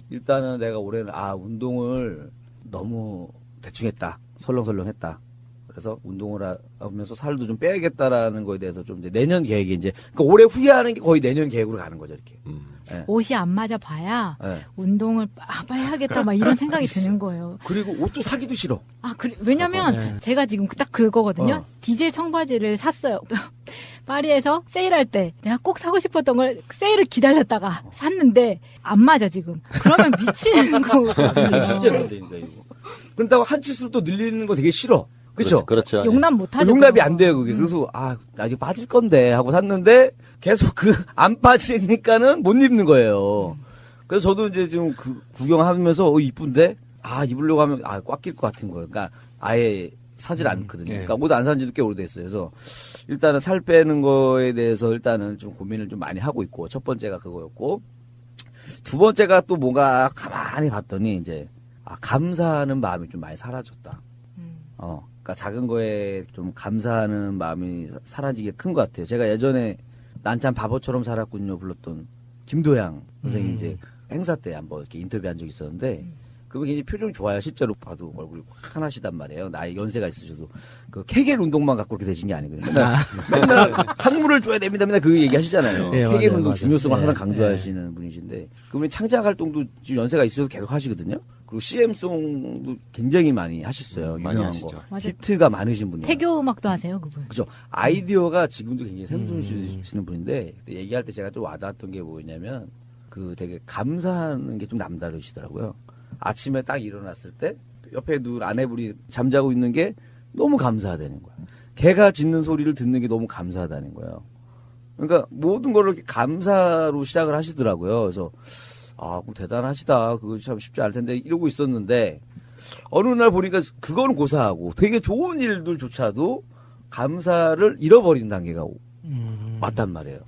일단은 내가 올해는 운동을 너무 대충 했다. 설렁설렁 했다. 그래서 운동을 하면서 살도 좀 빼야겠다라는 거에 대해서 좀 이제 내년 계획이 이제, 그러니까 올해 후회하는 게 거의 내년 계획으로 가는 거죠, 이렇게. 네. 옷이 안 맞아 봐야 네. 운동을 빨리 하겠다 막 이런 생각이 드는 거예요. 그리고 옷도 사기도 싫어. 왜냐면 제가 지금 딱 그거거든요. 디젤 청바지를 샀어요. 파리에서 세일할 때 내가 꼭 사고 싶었던 걸 세일을 기다렸다가 샀는데 안 맞아 지금. 그러면 미치는 거거든요. 진짜 그런다니까 이거. 그렇다고 한 치수로 또 늘리는 거 되게 싫어. 그렇죠? 그렇죠. 용납 못하죠. 용납이 안 돼요, 그게. 그래서, 나 이거 빠질 건데, 하고 샀는데, 계속 안 빠지니까는 못 입는 거예요. 그래서 저도 이제 지금 구경하면서, 이쁜데? 입으려고 하면, 꽉 낄 것 같은 거예요. 그러니까, 아예 사질 않거든요. 그러니까 옷 안 산 지도 꽤 오래됐어요. 그래서, 일단은 살 빼는 거에 대해서 일단은 좀 고민을 좀 많이 하고 있고, 첫 번째가 그거였고, 두 번째가 또 뭔가 가만히 봤더니, 이제, 감사하는 마음이 좀 많이 사라졌다. 그러니까 작은 거에 좀 감사하는 마음이 사라지게 큰 것 같아요. 제가 예전에 난 참 바보처럼 살았군요 불렀던 김도양 선생님 이제 행사 때 한번 이렇게 인터뷰한 적이 있었는데 그분이 굉장히 표정이 좋아요. 실제로 봐도 얼굴이 환하시단 말이에요. 나이 연세가 있으셔도 그 케겔 운동만 갖고 그렇게 되신 게 아니거든요. 맨날 학물을 줘야 됩니다. 맨날 그 얘기 하시잖아요. 네, 케겔 맞아요, 운동 맞아요. 중요성을 항상 네, 강조하시는 분이신데 그분이 창작 활동도 지금 연세가 있어서 계속 하시거든요. 그리고 CM송도 굉장히 많이 하셨어요. 많이 유명한 하시죠. 거. 맞아요. 히트가 많으신 분이에요. 태교 음악도 하세요 그분. 그죠. 아이디어가 지금도 굉장히 샘솟으시는 분인데 그때 얘기할 때 제가 좀 와닿았던 게 뭐냐면 그 되게 감사하는 게 좀 남다르시더라고요. 아침에 딱 일어났을 때 옆에 누운 아내분이 잠자고 있는 게 너무 감사하다는 거야. 개가 짖는 소리를 듣는 게 너무 감사하다는 거예요. 그러니까 모든 걸 이렇게 감사로 시작을 하시더라고요. 그래서 그럼 대단하시다. 그거 참 쉽지 않을 텐데 이러고 있었는데 어느 날 보니까 그거는 고사하고 되게 좋은 일들조차도 감사를 잃어버리는 단계가 왔단 말이에요.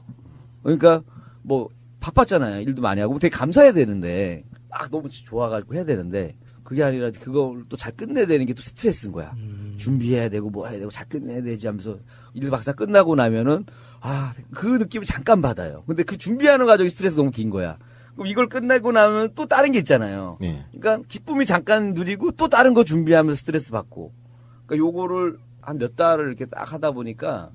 그러니까 뭐 바빴잖아요. 일도 많이 하고 되게 감사해야 되는데 막 너무 좋아가지고 해야 되는데 그게 아니라 그걸 또 잘 끝내야 되는 게 또 스트레스인 거야. 준비해야 되고 뭐 해야 되고 잘 끝내야 되지 하면서 일 막상 끝나고 나면은 그 느낌을 잠깐 받아요. 근데 그 준비하는 과정이 스트레스 너무 긴 거야. 그럼 이걸 끝내고 나면 또 다른 게 있잖아요. 네. 그러니까 기쁨이 잠깐 누리고 또 다른 거 준비하면서 스트레스 받고. 그러니까 요거를 한 몇 달을 이렇게 딱 하다 보니까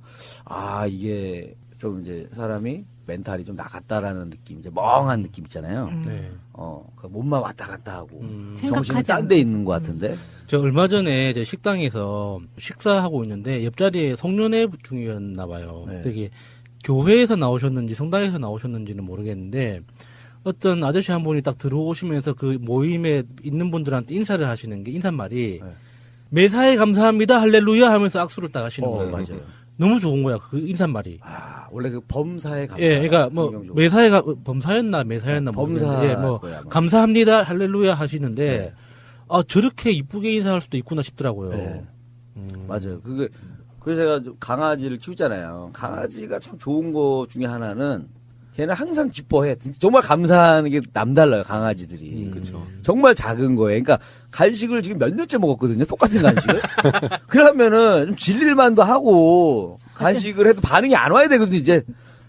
이게 좀 이제 사람이 멘탈이 좀 나갔다라는 느낌, 이제 멍한 느낌 있잖아요. 네. 그러니까 몸만 왔다 갔다 하고 정신은 생각하지 딴 데 있는 것 같은데. 저 얼마 전에 제 식당에서 식사하고 있는데 옆자리에 송년회 중이었나 봐요. 네. 되게 교회에서 나오셨는지 성당에서 나오셨는지는 모르겠는데 어떤 아저씨 한 분이 딱 들어오시면서 그 모임에 있는 분들한테 인사를 하시는 게 인사말이 매사에 감사합니다 할렐루야 하면서 악수를 딱 하시는 거예요. 맞아요. 너무 좋은 거야 그 인사말이. 원래 그 범사에 감사. 예, 그러니까 뭐 매사에 범사였나 매사였나 모르겠는데 예, 뭐 거야, 아마. 감사합니다 할렐루야 하시는데 저렇게 이쁘게 인사할 수도 있구나 싶더라고요. 네. 맞아요. 그래서 제가 좀 강아지를 키우잖아요. 강아지가 참 좋은 거 중에 하나는 걔는 항상 기뻐해. 정말 감사하는 게 남달라요, 강아지들이. 그렇죠. 정말 작은 거예요. 그러니까 간식을 지금 몇 년째 먹었거든요. 똑같은 간식을. 그러면은 좀 질릴만도 하고 간식을 해도 반응이 안 와야 되거든요. 이제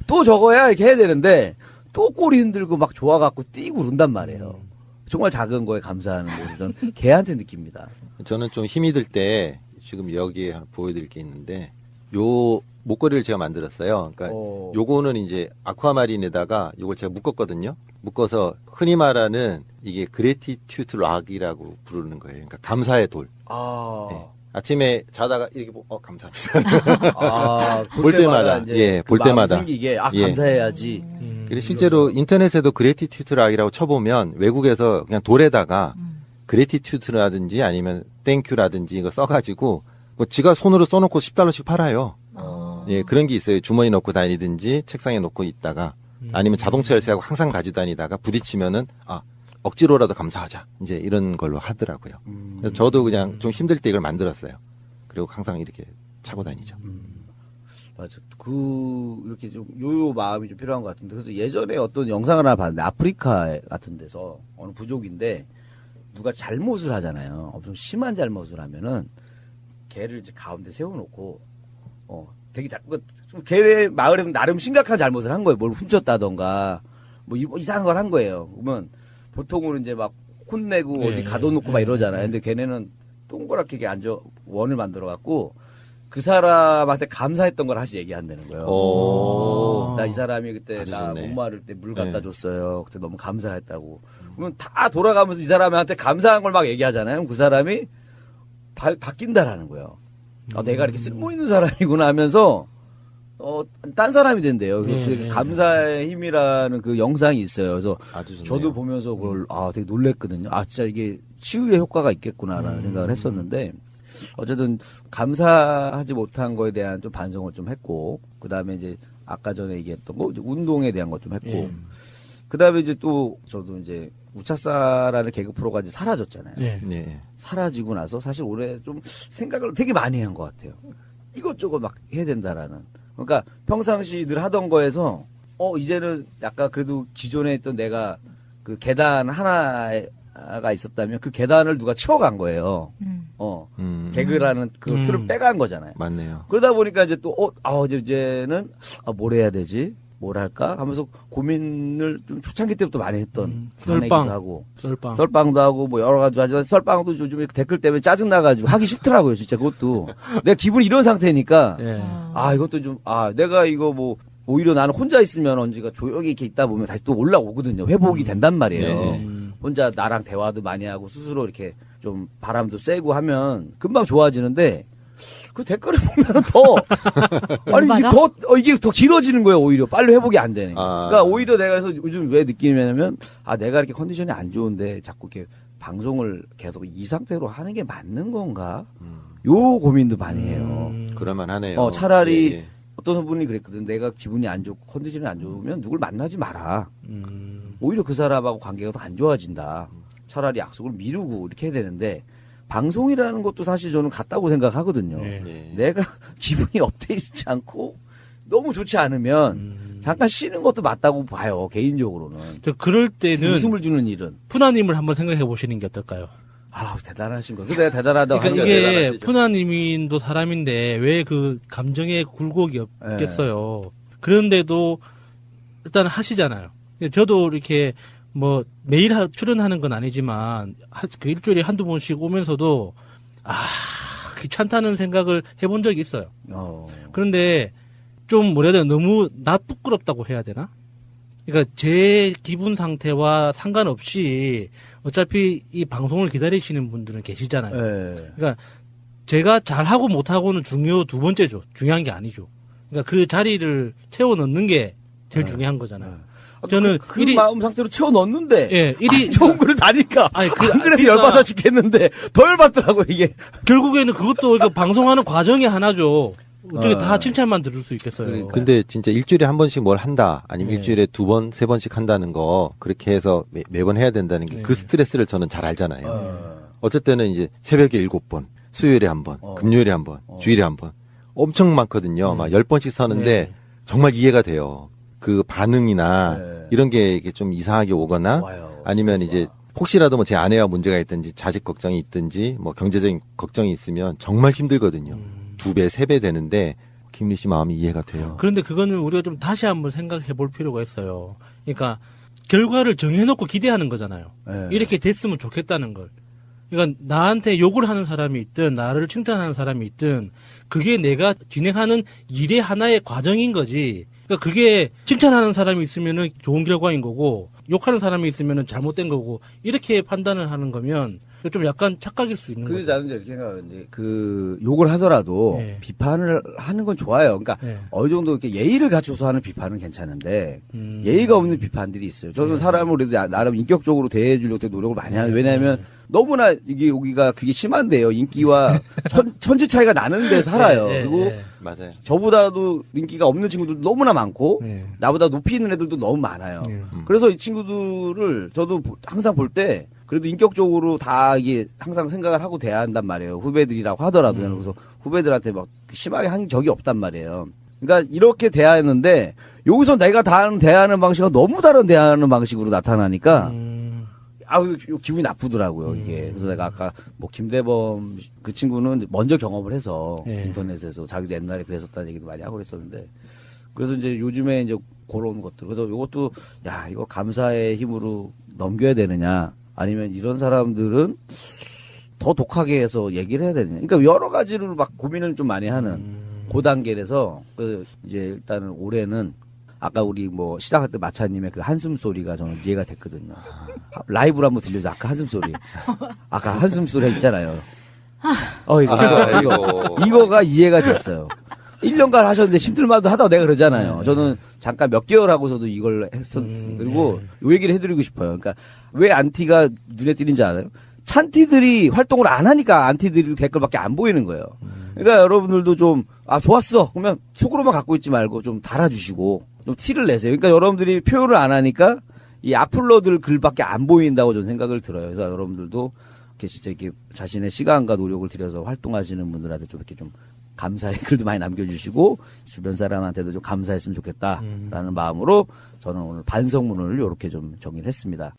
또 저거야 이렇게 해야 되는데 또 꼬리 흔들고 막 좋아갖고 뛰고 그런단 말이에요. 정말 작은 거에 감사하는 거를 저는 걔한테 느낍니다. 저는 좀 힘이 들 때 지금 여기에 하나 보여드릴 게 있는데 요 목걸이를 제가 만들었어요. 그러니까 요거는 이제 아쿠아마린에다가 요걸 제가 묶었거든요. 묶어서 흔히 말하는 이게 그래티튜드 락이라고 부르는 거예요. 그러니까 감사의 돌. 네. 아침에 자다가 이렇게 감사합니다. 볼 때마다 볼 때마다 생기게 감사해야지. 그리고 실제로 인터넷에도 그래티튜드 락이라고 쳐보면 외국에서 그냥 돌에다가 그래티튜드라든지 아니면 땡큐라든지 이거 써가지고 지가 손으로 써놓고 $10씩 팔아요. 예, 그런 게 있어요. 주머니 넣고 다니든지 책상에 놓고 있다가 아니면 자동차 열쇠하고 항상 가지고 다니다가 부딪히면은 억지로라도 감사하자. 이제 이런 걸로 하더라고요. 그래서 저도 그냥 좀 힘들 때 이걸 만들었어요. 그리고 항상 이렇게 차고 다니죠. 맞아. 이렇게 좀 요요 마음이 좀 필요한 것 같은데. 그래서 예전에 어떤 영상을 하나 봤는데, 아프리카 같은 데서 어느 부족인데, 누가 잘못을 하잖아요. 엄청 심한 잘못을 하면은, 개를 이제 가운데 세워놓고, 되게 걔네 마을에서 나름 심각한 잘못을 한 거예요. 뭘 훔쳤다던가, 뭐 이상한 걸 한 거예요. 그러면 보통은 이제 막 혼내고 어디 가둬놓고 막 이러잖아요. 근데 걔네는 동그랗게 원을 만들어갖고, 그 사람한테 감사했던 걸 다시 얘기한다는 거예요. 나 이 사람이 그때 나 목마를 때 물 갖다 줬어요. 그때 너무 감사했다고. 그러면 다 돌아가면서 이 사람한테 감사한 걸 막 얘기하잖아요. 그럼 그 사람이 바뀐다라는 거예요. 내가 이렇게 쓸모 있는 사람이구나 하면서 딴 사람이 된대요. 그 감사의 힘이라는 그 영상이 있어요. 그래서 저도 보면서 그걸 되게 놀랬거든요. 진짜 이게 치유의 효과가 있겠구나라는 생각을 했었는데. 어쨌든 감사하지 못한 거에 대한 좀 반성을 좀 했고, 그 다음에 이제 아까 전에 얘기했던 거 운동에 대한 것 좀 했고, 그 다음에 이제 또 저도 이제 우차사라는 개그 프로가 이제 사라졌잖아요. 사라지고 나서 사실 올해 좀 생각을 되게 많이 한 것 같아요. 이것저것 막 해야 된다라는. 그러니까 평상시 늘 하던 거에서 이제는 약간 그래도 기존에 있던 내가 그 계단 하나가 있었다면 그 계단을 누가 치워간 거예요. 개그라는 그 틀을 빼간 거잖아요. 맞네요. 그러다 보니까 이제 또, 이제는, 뭘 해야 되지? 뭘 할까? 하면서 고민을 좀 초창기 때부터 많이 했던. 썰빵. 하고. 썰빵. 썰빵도 하고, 뭐 여러 가지 하지만 썰빵도 요즘 댓글 때문에 짜증나가지고 하기 싫더라고요, 진짜 그것도. 내가 기분이 이런 상태니까. 이것도 좀, 내가 이거 뭐, 오히려 나는 혼자 있으면 언제가 조용히 이렇게 있다 보면 다시 또 올라오거든요. 회복이 된단 말이에요. 혼자 나랑 대화도 많이 하고 스스로 이렇게 좀 바람도 쐬고 하면 금방 좋아지는데 그 댓글을 보면 이게 더 길어지는 거예요. 오히려 빨리 회복이 안 되네. 그러니까 오히려 내가 그래서 요즘 왜 느끼냐면 내가 이렇게 컨디션이 안 좋은데 자꾸 이렇게 방송을 계속 이 상태로 하는 게 맞는 건가? 요 고민도 많이 해요. 그럴만하네요. 차라리 어떤 분이 그랬거든. 내가 기분이 안 좋고 컨디션이 안 좋으면 누굴 만나지 마라. 오히려 그 사람하고 관계가 더 안 좋아진다. 차라리 약속을 미루고 이렇게 해야 되는데 방송이라는 것도 사실 저는 같다고 생각하거든요. 내가 기분이 업데이트지 않고 너무 좋지 않으면 잠깐 쉬는 것도 맞다고 봐요. 개인적으로는. 그럴 때는 웃음을 주는 일은 푸나님을 한번 생각해 보시는 게 어떨까요? 대단하신 거. 내가 대단하다고 그러니까 이게 푸나님도 사람인데 왜 그 감정에 굴곡이 없겠어요. 그런데도 일단 하시잖아요. 저도 이렇게 뭐 매일 출연하는 건 아니지만 그 일주일에 한두 번씩 오면서도 귀찮다는 생각을 해본 적이 있어요. 그런데 좀 너무 나 부끄럽다고 해야 되나? 그러니까 제 기분 상태와 상관없이 어차피 이 방송을 기다리시는 분들은 계시잖아요. 그러니까 제가 잘하고 못하고는 두 번째죠. 중요한 게 아니죠. 그러니까 그 자리를 채워 넣는 게 제일 중요한 거잖아요. 저는 그 마음 상태로 채워 넣었는데 일이 좋은 글을 다니까 안 그래도 열받아 죽겠는데 더 열받더라고 이게. 결국에는 그것도 방송하는 과정의 하나죠. 어떻게 다 칭찬만 들을 수 있겠어요. 근데 진짜 일주일에 한 번씩 뭘 한다, 아니면 일주일에 2번, 3번씩 한다는 거, 그렇게 해서 매번 해야 된다는 게 그 스트레스를 저는 잘 알잖아요. 어쩔 때는 이제 새벽에 7번, 수요일에 한 번, 금요일에 한 번, 주일에 한 번. 엄청 많거든요. 막 10번씩 서는데 정말 이해가 돼요. 그 반응이나 이런 게 좀 이상하게 오거나 아니면 이제 혹시라도 뭐 제 아내와 문제가 있든지 자식 걱정이 있든지 뭐 경제적인 걱정이 있으면 정말 힘들거든요. 2배, 3배 되는데 김리 씨 마음이 이해가 돼요. 그런데 그거는 우리가 좀 다시 한번 생각해 볼 필요가 있어요. 그러니까 결과를 정해놓고 기대하는 거잖아요. 이렇게 됐으면 좋겠다는 걸. 그러니까 나한테 욕을 하는 사람이 있든 나를 칭찬하는 사람이 있든 그게 내가 진행하는 일의 하나의 과정인 거지. 그러니까 그게 칭찬하는 사람이 있으면은 좋은 결과인 거고 욕하는 사람이 있으면은 잘못된 거고 이렇게 판단을 하는 거면 좀 약간 착각일 수 있는 거죠. 근데 나는 이렇게 생각하는데 그 욕을 하더라도 비판을 하는 건 좋아요. 그러니까 어느 정도 이렇게 예의를 갖춰서 하는 비판은 괜찮은데 예의가 없는 비판들이 있어요. 저는 사람을 그래도 나름 인격적으로 대해주려고 되게 노력을 많이 하는데 왜냐하면 너무나 이게 여기가 그게 심한데요. 인기와 천지 차이가 나는 데서 살아요. 그리고 맞아요. 저보다도 인기가 없는 친구들도 너무나 많고 나보다 높이 있는 애들도 너무 많아요. 그래서 이 친구들을 저도 항상 볼 때 그래도 인격적으로 다 이게 항상 생각을 하고 대해야 한단 말이에요. 후배들이라고 하더라도 그래서 후배들한테 막 심하게 한 적이 없단 말이에요. 그러니까 이렇게 대하였는데 여기서 내가 대하는 방식과 너무 다른 대하는 방식으로 나타나니까 아우 기분이 나쁘더라고요 이게. 그래서 내가 아까 뭐 김대범 그 친구는 먼저 경험을 해서 인터넷에서 자기도 옛날에 그랬었다는 얘기도 많이 하고 그랬었는데 그래서 이제 요즘에 이제 그런 것들 그래서 이것도 야 이거 감사의 힘으로 넘겨야 되느냐 아니면 이런 사람들은 더 독하게 해서 얘기를 해야 되느냐. 그러니까 여러 가지로 막 고민을 좀 많이 하는 그 단계에서 그래서 이제 일단은 올해는 아까 우리 뭐 시작할 때 마차님의 그 한숨 소리가 저는 이해가 됐거든요. 라이브로 한번 들려줘. 아까 한숨 소리. 아까 한숨 소리가 있잖아요. 이거가 이해가 됐어요. 1년간 하셨는데 힘들만도 하다고 내가 그러잖아요. 저는 잠깐 몇 개월 하고서도 이걸 했었어요. 그리고 이 얘기를 해드리고 싶어요. 그러니까 왜 안티가 눈에 띄는지 알아요? 찬티들이 활동을 안 하니까 안티들이 댓글밖에 안 보이는 거예요. 그러니까 여러분들도 좀, 좋았어. 그러면 속으로만 갖고 있지 말고 좀 달아주시고, 좀 티를 내세요. 그러니까 여러분들이 표현을 안 하니까 이 악플러들 글밖에 안 보인다고 저는 생각을 들어요. 그래서 여러분들도 이렇게 진짜 이렇게 자신의 시간과 노력을 들여서 활동하시는 분들한테 좀 이렇게 좀 감사의 글도 많이 남겨주시고, 주변 사람한테도 좀 감사했으면 좋겠다라는 마음으로 저는 오늘 반성문을 이렇게 좀 정리를 했습니다.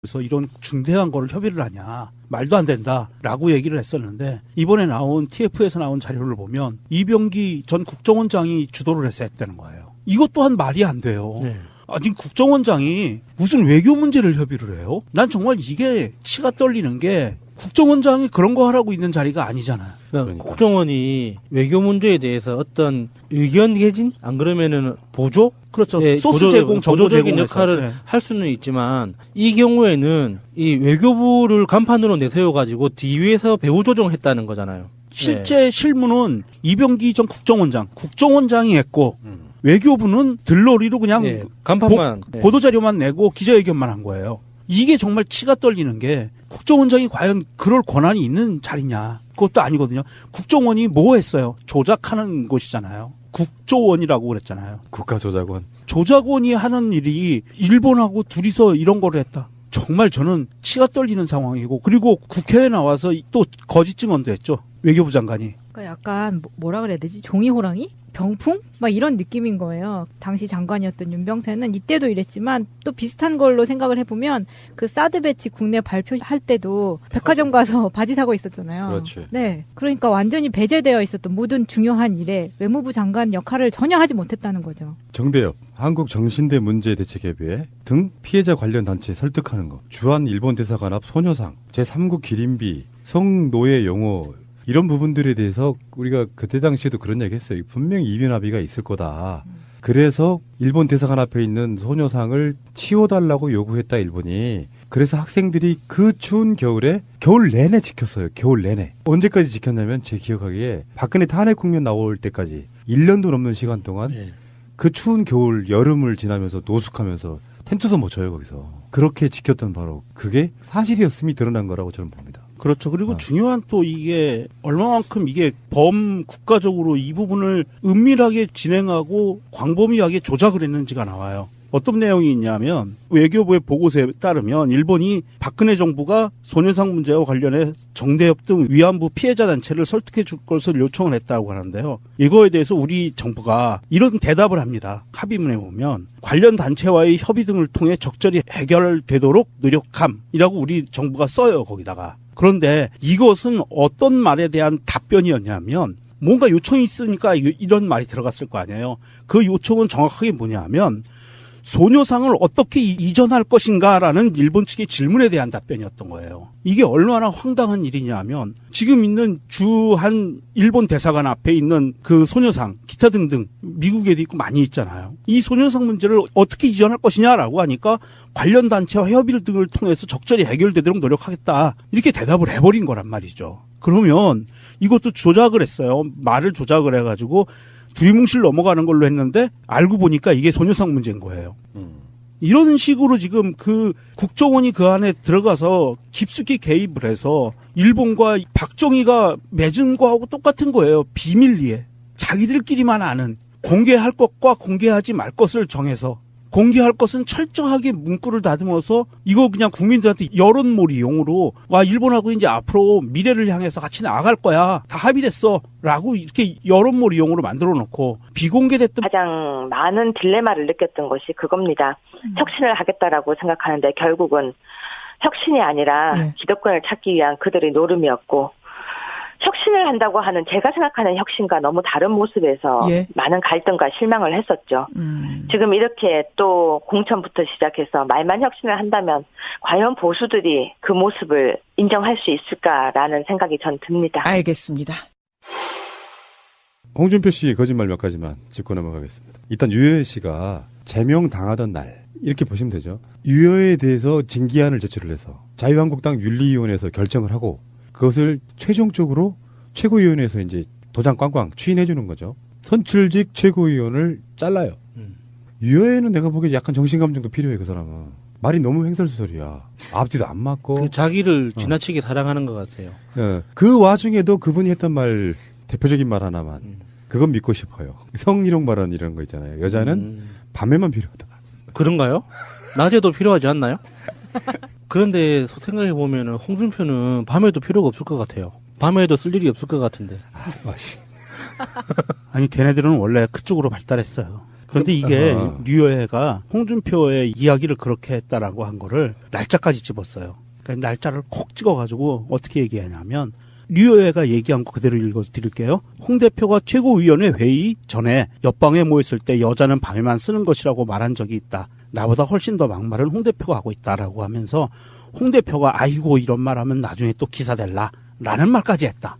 그래서 이런 중대한 거를 협의를 하냐 말도 안 된다라고 얘기를 했었는데 이번에 나온 TF에서 나온 자료를 보면 이병기 전 국정원장이 주도를 해서 했다는 거예요. 이것 또한 말이 안 돼요. 아니 국정원장이 무슨 외교 문제를 협의를 해요? 난 정말 이게 치가 떨리는 게 국정원장이 그런 거 하라고 있는 자리가 아니잖아요. 그러니까 국정원이 외교 문제에 대해서 어떤 의견 개진? 안 그러면은 보조? 그렇죠. 소스 제공, 정보 보조적인 역할을 할 수는 있지만 이 경우에는 이 외교부를 간판으로 내세워가지고 뒤에서 배후 조정했다는 거잖아요. 실제 실무는 이병기 전 국정원장이 했고 외교부는 들러리로 그냥 간판만 보도자료만 내고 기자회견만 한 거예요. 이게 정말 치가 떨리는 게 국정원장이 과연 그럴 권한이 있는 자리냐. 그것도 아니거든요. 국정원이 뭐 했어요? 조작하는 곳이잖아요. 국조원이라고 그랬잖아요. 국가조작원. 조작원이 하는 일이 일본하고 둘이서 이런 거를 했다. 정말 저는 치가 떨리는 상황이고 그리고 국회에 나와서 또 거짓 증언도 했죠. 외교부 장관이. 그러니까 약간 뭐라 그래야 되지? 종이 호랑이? 병풍? 막 이런 느낌인 거예요. 당시 장관이었던 윤병세는 이때도 이랬지만 또 비슷한 걸로 생각을 해보면 그 사드 배치 국내 발표할 때도 백화점 가서 바지 사고 있었잖아요. 그렇지. 네. 그러니까 완전히 배제되어 있었던 모든 중요한 일에 외무부 장관 역할을 전혀 하지 못했다는 거죠. 정대협, 한국정신대 문제대책협의회 등 피해자 관련 단체 설득하는 것, 주한 일본 대사관 앞 소녀상, 제3국 기린비, 성노예 용어 이런 부분들에 대해서 우리가 그때 당시에도 그런 얘기 했어요. 분명히 이변 합의가 있을 거다. 그래서 일본 대사관 앞에 있는 소녀상을 치워달라고 요구했다, 일본이. 그래서 학생들이 그 추운 겨울에 겨울 내내 지켰어요. 겨울 내내. 언제까지 지켰냐면 제 기억하기에 박근혜 탄핵 국면 나올 때까지 1년도 넘는 시간 동안 그 추운 겨울 여름을 지나면서 노숙하면서 텐트도 못 쳐요, 거기서. 그렇게 지켰던 바로 그게 사실이었음이 드러난 거라고 저는 봅니다. 그렇죠. 그리고 중요한 또 이게 얼마만큼 이게 국가적으로 이 부분을 은밀하게 진행하고 광범위하게 조작을 했는지가 나와요. 어떤 내용이 있냐면 외교부의 보고서에 따르면 일본이 박근혜 정부가 소녀상 문제와 관련해 정대협 등 위안부 피해자 단체를 설득해 줄 것을 요청을 했다고 하는데요. 이거에 대해서 우리 정부가 이런 대답을 합니다. 합의문에 보면 관련 단체와의 협의 등을 통해 적절히 해결되도록 노력함이라고 우리 정부가 써요. 거기다가. 그런데 이것은 어떤 말에 대한 답변이었냐면 뭔가 요청이 있으니까 이런 말이 들어갔을 거 아니에요. 그 요청은 정확하게 뭐냐면 소녀상을 어떻게 이전할 것인가라는 일본 측의 질문에 대한 답변이었던 거예요. 이게 얼마나 황당한 일이냐면 지금 있는 주한 일본 대사관 앞에 있는 그 소녀상 기타 등등 미국에도 있고 많이 있잖아요. 이 소녀상 문제를 어떻게 이전할 것이냐라고 하니까 관련 단체와 협의 등을 통해서 적절히 해결되도록 노력하겠다. 이렇게 대답을 해버린 거란 말이죠. 그러면 이것도 조작을 했어요. 말을 조작을 해가지고 두리뭉실 넘어가는 걸로 했는데 알고 보니까 이게 소녀상 문제인 거예요. 이런 식으로 지금 그 국정원이 그 안에 들어가서 깊숙이 개입을 해서 일본과 박정희가 맺은 거하고 똑같은 거예요. 비밀리에. 자기들끼리만 아는 공개할 것과 공개하지 말 것을 정해서 공개할 것은 철저하게 문구를 다듬어서 이거 그냥 국민들한테 여론몰이용으로 와 일본하고 이제 앞으로 미래를 향해서 같이 나아갈 거야 다 합의됐어라고 이렇게 여론몰이용으로 만들어 놓고 비공개됐던 가장 많은 딜레마를 느꼈던 것이 그겁니다. 혁신을 하겠다라고 생각하는데 결국은 혁신이 아니라 기득권을 찾기 위한 그들의 노름이었고 혁신을 한다고 하는 제가 생각하는 혁신과 너무 다른 모습에서 많은 갈등과 실망을 했었죠. 지금 이렇게 또 공천부터 시작해서 말만 혁신을 한다면 과연 보수들이 그 모습을 인정할 수 있을까라는 생각이 전 듭니다. 알겠습니다. 홍준표 씨 거짓말 몇 가지만 짚고 넘어가겠습니다. 일단 유효혜 씨가 제명당하던 날 이렇게 보시면 되죠. 유효에 대해서 징계안을 제출을 해서 자유한국당 윤리위원회에서 결정을 하고 그것을 최종적으로 최고위원회에서 이제 도장 꽝꽝 추인해 주는 거죠. 선출직 최고위원을 잘라요. 유효에는 내가 보기에 약간 정신감정도 필요해. 그 사람은 말이 너무 횡설수설이야. 앞뒤도 안 맞고 자기를 지나치게 사랑하는 것 같아요. 예. 그 와중에도 그분이 했던 말 대표적인 말 하나만 그건 믿고 싶어요. 성희롱 발언 이런 거 있잖아요. 여자는 밤에만 필요하다. 그런가요? 낮에도 필요하지 않나요? 그런데 생각해보면 홍준표는 밤에도 필요가 없을 것 같아요. 밤에도 쓸 일이 없을 것 같은데. 아니 걔네들은 원래 그쪽으로 발달했어요. 그런데 이게 류여해가 홍준표의 이야기를 그렇게 했다라고 한 거를 날짜까지 집었어요. 그러니까 날짜를 콕 찍어가지고 어떻게 얘기하냐면 류여해가 얘기한 거 그대로 읽어드릴게요. 홍 대표가 최고위원회 회의 전에 옆방에 모였을 때 여자는 밤에만 쓰는 것이라고 말한 적이 있다. 나보다 훨씬 더 막말은 홍 대표가 하고 있다라고 하면서 홍 대표가 아이고 이런 말 하면 나중에 또 기사 될라 라는 말까지 했다.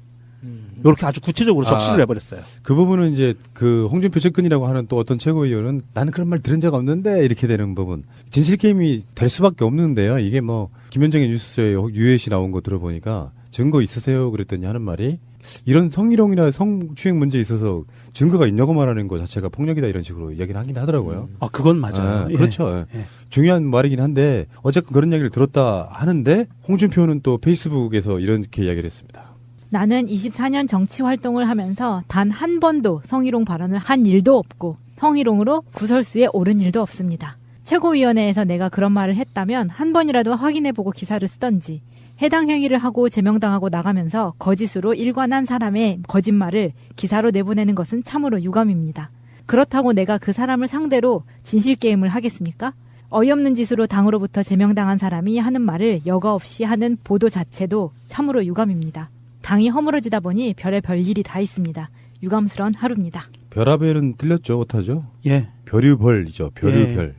이렇게 아주 구체적으로 적시를 해버렸어요. 그 부분은 이제 그 홍준표 측근이라고 하는 또 어떤 최고위원은 나는 그런 말 들은 적 없는데 이렇게 되는 부분. 진실 게임이 될 수밖에 없는데요. 이게 뭐 김현정의 뉴스에 유해 씨 나온 거 들어보니까 증거 있으세요? 그랬더니 하는 말이 이런 성희롱이나 성추행 문제에 있어서 증거가 있냐고 말하는 것 자체가 폭력이다 이런 식으로 이야기를 하긴 하더라고요. 아, 그건 맞아요. 그렇죠. 중요한 말이긴 한데 어쨌든 그런 이야기를 들었다 하는데 홍준표는 또 페이스북에서 이렇게 이야기를 했습니다. 나는 24년 정치 활동을 하면서 단 한 번도 성희롱 발언을 한 일도 없고 성희롱으로 구설수에 오른 일도 없습니다. 최고위원회에서 내가 그런 말을 했다면 한 번이라도 확인해보고 기사를 쓰던지 해당 행위를 하고 제명당하고 나가면서 거짓으로 일관한 사람의 거짓말을 기사로 내보내는 것은 참으로 유감입니다. 그렇다고 내가 그 사람을 상대로 진실게임을 하겠습니까? 어이없는 짓으로 당으로부터 제명당한 사람이 하는 말을 여과 없이 하는 보도 자체도 참으로 유감입니다. 당이 허물어지다 보니 별의 일이 다 있습니다. 유감스러운 하루입니다. 별아별은 틀렸죠. 어떡하죠? 예. 별유별이죠. 별유별.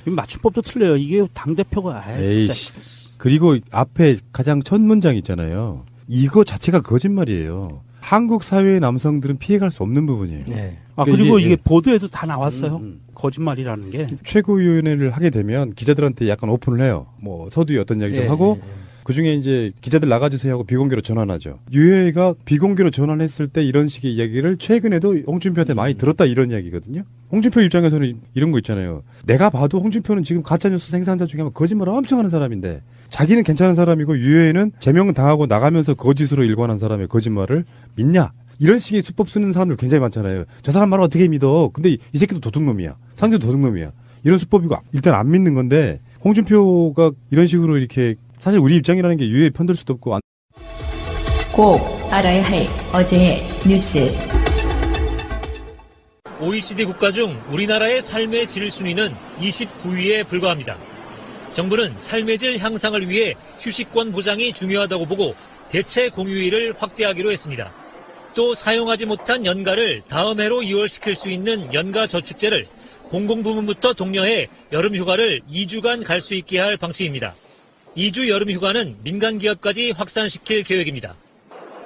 맞춤법도 틀려요. 이게 당대표가 진짜. 그리고 앞에 가장 첫 문장 있잖아요. 이거 자체가 거짓말이에요. 한국 사회의 남성들은 피해갈 수 없는 부분이에요. 아, 그리고 이게 보도에도 다 나왔어요. 거짓말이라는 게. 최고위원회를 하게 되면 기자들한테 약간 오픈을 해요. 뭐 서두에 어떤 이야기 좀 하고 그중에 이제 기자들 나가주세요 하고 비공개로 전환하죠. 유해가 비공개로 전환했을 때 이런 식의 이야기를 최근에도 홍준표한테 많이 들었다 이런 이야기거든요. 홍준표 입장에서는 이런 거 있잖아요. 내가 봐도 홍준표는 지금 가짜뉴스 생산자 중에 거짓말을 엄청 하는 사람인데 자기는 괜찮은 사람이고 유해는 제명당하고 나가면서 거짓으로 일관한 사람의 거짓말을 믿냐? 이런 식의 수법 쓰는 사람들 굉장히 많잖아요. 저 사람 말을 어떻게 믿어? 근데 이 새끼도 도둑놈이야. 상대도 도둑놈이야. 이런 수법이고 일단 안 믿는 건데 홍준표가 이런 식으로 이렇게 사실 우리 입장이라는 게 유해에 편들 수도 없고 꼭 알아야 할 어제의 뉴스. OECD 국가 중 우리나라의 삶의 질 순위는 29위에 불과합니다. 정부는 삶의 질 향상을 위해 휴식권 보장이 중요하다고 보고 대체 공휴일을 확대하기로 했습니다. 또 사용하지 못한 연가를 다음 해로 이월시킬 수 있는 연가 저축제를 공공부문부터 독려해 여름휴가를 2주간 갈 수 있게 할 방침입니다. 2주 여름휴가는 민간기업까지 확산시킬 계획입니다.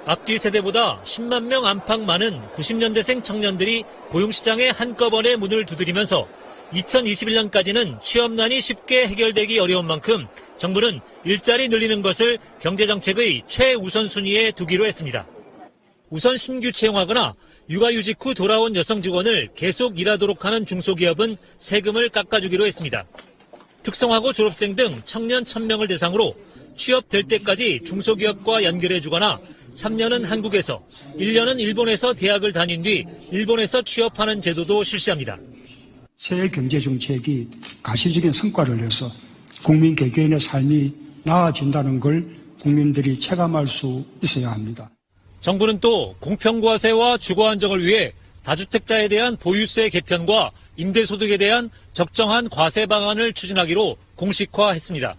앞뒤 세대보다 10만 명 안팎 많은 90년대생 청년들이 고용시장에 한꺼번에 문을 두드리면서 2021년까지는 취업난이 쉽게 해결되기 어려운 만큼 정부는 일자리 늘리는 것을 경제정책의 최우선순위에 두기로 했습니다. 우선 신규 채용하거나 육아휴직 후 돌아온 여성 직원을 계속 일하도록 하는 중소기업은 세금을 깎아주기로 했습니다. 특성화고 졸업생 등 청년 1000명을 대상으로 취업될 때까지 중소기업과 연결해주거나 3년은 한국에서, 1년은 일본에서 대학을 다닌 뒤 일본에서 취업하는 제도도 실시합니다. 새 경제정책이 가시적인 성과를 내서 국민 개개인의 삶이 나아진다는 걸 국민들이 체감할 수 있어야 합니다. 정부는 또 공평과세와 주거 안정을 위해 다주택자에 대한 보유세 개편과 임대소득에 대한 적정한 과세 방안을 추진하기로 공식화했습니다.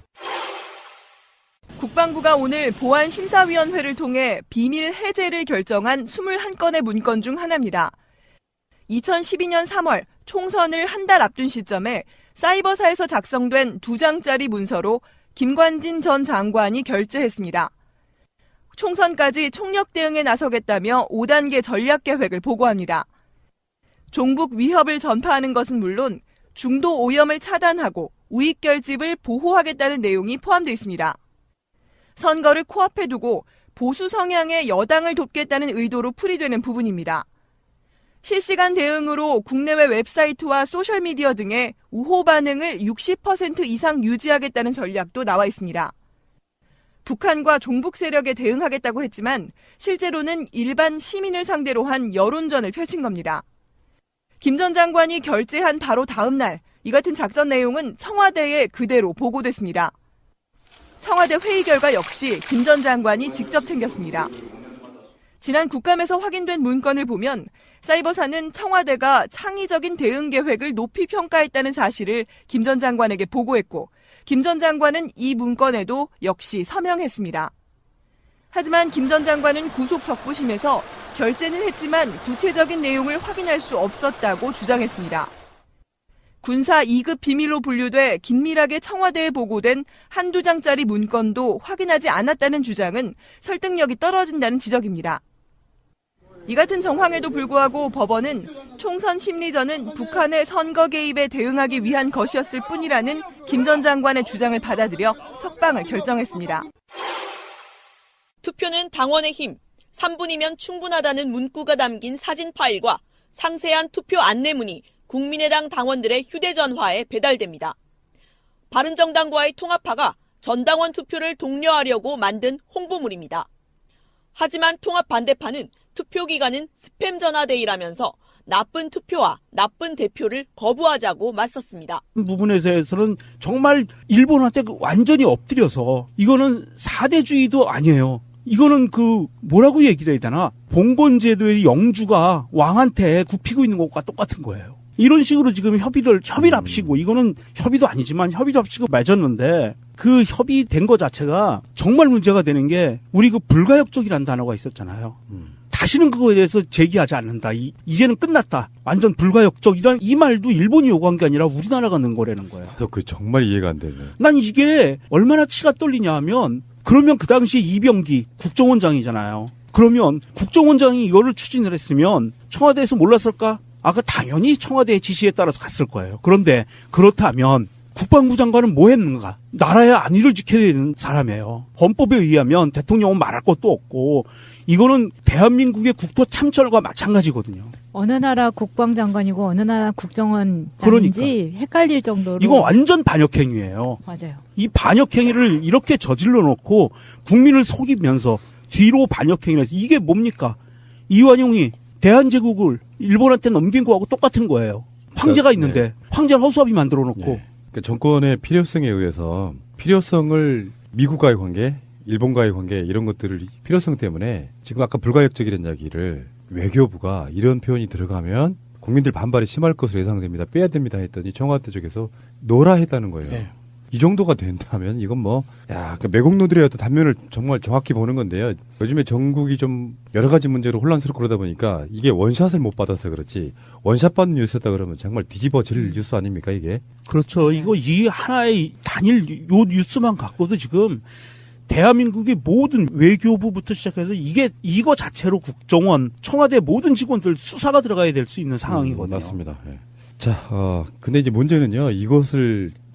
국방부가 오늘 보안심사위원회를 통해 비밀 해제를 결정한 21건의 문건 중 하나입니다. 2012년 3월 총선을 한 달 앞둔 시점에 사이버사에서 작성된 2장짜리 문서로 김관진 전 장관이 결재했습니다. 총선까지 총력 대응에 나서겠다며 5단계 전략 계획을 보고합니다. 종북 위협을 전파하는 것은 물론 중도 오염을 차단하고 우익 결집을 보호하겠다는 내용이 포함되어 있습니다. 선거를 코앞에 두고 보수 성향의 여당을 돕겠다는 의도로 풀이되는 부분입니다. 실시간 대응으로 국내외 웹사이트와 소셜미디어 등의 우호 반응을 60% 이상 유지하겠다는 전략도 나와 있습니다. 북한과 종북 세력에 대응하겠다고 했지만 실제로는 일반 시민을 상대로 한 여론전을 펼친 겁니다. 김 전 장관이 결재한 바로 다음 날 이 같은 작전 내용은 청와대에 그대로 보고됐습니다. 청와대 회의 결과 역시 김 전 장관이 직접 챙겼습니다. 지난 국감에서 확인된 문건을 보면 사이버사는 청와대가 창의적인 대응 계획을 높이 평가했다는 사실을 김 전 장관에게 보고했고 김 전 장관은 이 문건에도 역시 서명했습니다. 하지만 김 전 장관은 구속 적부심에서 결재는 했지만 구체적인 내용을 확인할 수 없었다고 주장했습니다. 군사 2급 비밀로 분류돼 긴밀하게 청와대에 보고된 한두 장짜리 문건도 확인하지 않았다는 주장은 설득력이 떨어진다는 지적입니다. 이 같은 정황에도 불구하고 법원은 총선 심리전은 북한의 선거 개입에 대응하기 위한 것이었을 뿐이라는 김 전 장관의 주장을 받아들여 석방을 결정했습니다. 투표는 당원의 힘, 3분이면 충분하다는 문구가 담긴 사진 파일과 상세한 투표 안내문이 국민의당 당원들의 휴대전화에 배달됩니다. 바른정당과의 통합파가 전당원 투표를 독려하려고 만든 홍보물입니다. 하지만 통합 반대파는 투표 기간은 스팸 전화데이라면서 나쁜 투표와 나쁜 대표를 거부하자고 맞섰습니다. 부분에 대해서는 정말 일본한테 완전히 엎드려서 이거는 사대주의도 아니에요. 이거는 뭐라고 얘기를 해야 되나? 봉건제도의 영주가 왕한테 굽히고 있는 것과 똑같은 거예요. 이런 식으로 지금 협의를 합치고, 이거는 협의도 아니지만 협의를 합치고 맺었는데, 그 협의된 것 자체가 정말 문제가 되는 게, 우리 불가역적이라는 단어가 있었잖아요. 다시는 그거에 대해서 제기하지 않는다. 이제는 끝났다. 완전 불가역적이란 이 말도 일본이 요구한 게 아니라 우리나라가 넣은 거라는 거예요. 그 정말 이해가 안 되네. 난 이게 얼마나 치가 떨리냐 하면, 그러면 그 당시에 이병기 국정원장이잖아요. 그러면 국정원장이 이거를 추진을 했으면 청와대에서 몰랐을까? 그 당연히 청와대의 지시에 따라서 갔을 거예요. 그런데 그렇다면 국방부 장관은 뭐 했는가? 나라의 안위를 지켜야 되는 사람이에요. 헌법에 의하면 대통령은 말할 것도 없고 이거는 대한민국의 국토 참철과 마찬가지거든요. 어느 나라 국방장관이고 어느 나라 국정원장인지 헷갈릴 정도로. 이거 완전 반역행위예요. 맞아요. 이 반역행위를 이렇게 저질러 놓고 국민을 속이면서 뒤로 반역행위를 해서 이게 뭡니까? 이완용이 대한제국을 일본한테 넘긴 거하고 똑같은 거예요. 황제가 있는데 네. 황제는 허수아비 만들어 놓고. 네. 그러니까 정권의 필요성에 의해서 필요성을 미국과의 관계, 일본과의 관계 이런 것들을 필요성 때문에 지금 아까 불가역적이라는 이야기를 외교부가 이런 표현이 들어가면 국민들 반발이 심할 것으로 예상됩니다. 빼야 됩니다 했더니 청와대 쪽에서 노라 했다는 거예요. 네. 이 정도가 된다면 이건 그러니까 매국노들의 어떤 단면을 정말 정확히 보는 건데요. 요즘에 전국이 좀 여러 가지 문제로 혼란스럽고 그러다 보니까 이게 원샷을 못 받아서 그렇지 원샷 받는 뉴스였다 그러면 정말 뒤집어질 뉴스 아닙니까 이게? 그렇죠. 이거 이 하나의 단일 요 뉴스만 갖고도 지금 대한민국의 모든 외교부부터 시작해서 이거 자체로 국정원, 청와대 모든 직원들 수사가 들어가야 될 수 있는 상황이거든요. 맞습니다. 네. 자, 근데 이제 문제는요.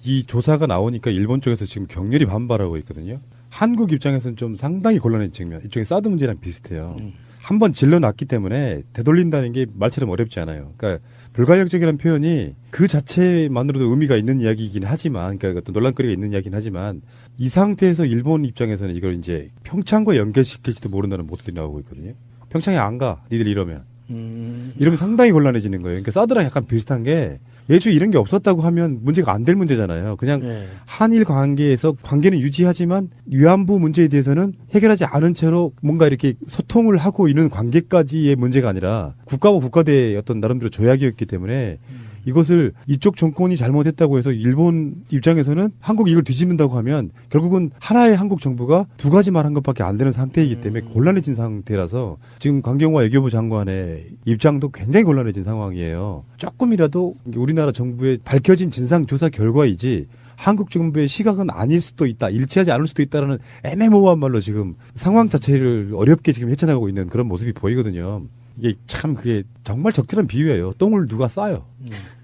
이 조사가 나오니까 일본 쪽에서 지금 격렬히 반발하고 있거든요. 한국 입장에서는 좀 상당히 곤란한 측면. 이쪽에 사드 문제랑 비슷해요. 한번 질러놨기 때문에 되돌린다는 게 말처럼 어렵지 않아요. 그러니까 불가역적이라는 표현이 그 자체만으로도 의미가 있는 이야기이긴 하지만, 그러니까 어떤 논란거리가 있는 이야기긴 하지만 이 상태에서 일본 입장에서는 이걸 이제 평창과 연결시킬지도 모른다는 모습들이 나오고 있거든요. 평창에 안 가, 니들 이러면. 이러면 상당히 곤란해지는 거예요. 그러니까 사드랑 약간 비슷한 게 예주 이런 게 없었다고 하면 문제가 안 될 문제잖아요. 그냥 한일 관계에서 관계는 유지하지만 위안부 문제에 대해서는 해결하지 않은 채로 뭔가 이렇게 소통을 하고 있는 관계까지의 문제가 아니라 국가와 국가대의 어떤 나름대로 조약이었기 때문에 이것을 이쪽 정권이 잘못했다고 해서 일본 입장에서는 한국이 이걸 뒤집는다고 하면 결국은 하나의 한국 정부가 두 가지 말한 것밖에 안 되는 상태이기 때문에 곤란해진 상태라서 지금 강경화 외교부 장관의 입장도 굉장히 곤란해진 상황이에요. 조금이라도 우리나라 정부의 밝혀진 진상조사 결과이지 한국 정부의 시각은 아닐 수도 있다, 일치하지 않을 수도 있다라는 애매모호한 말로 지금 상황 자체를 어렵게 지금 헤쳐나가고 있는 그런 모습이 보이거든요. 이게 참 그게 정말 적절한 비유예요. 똥을 누가 싸요.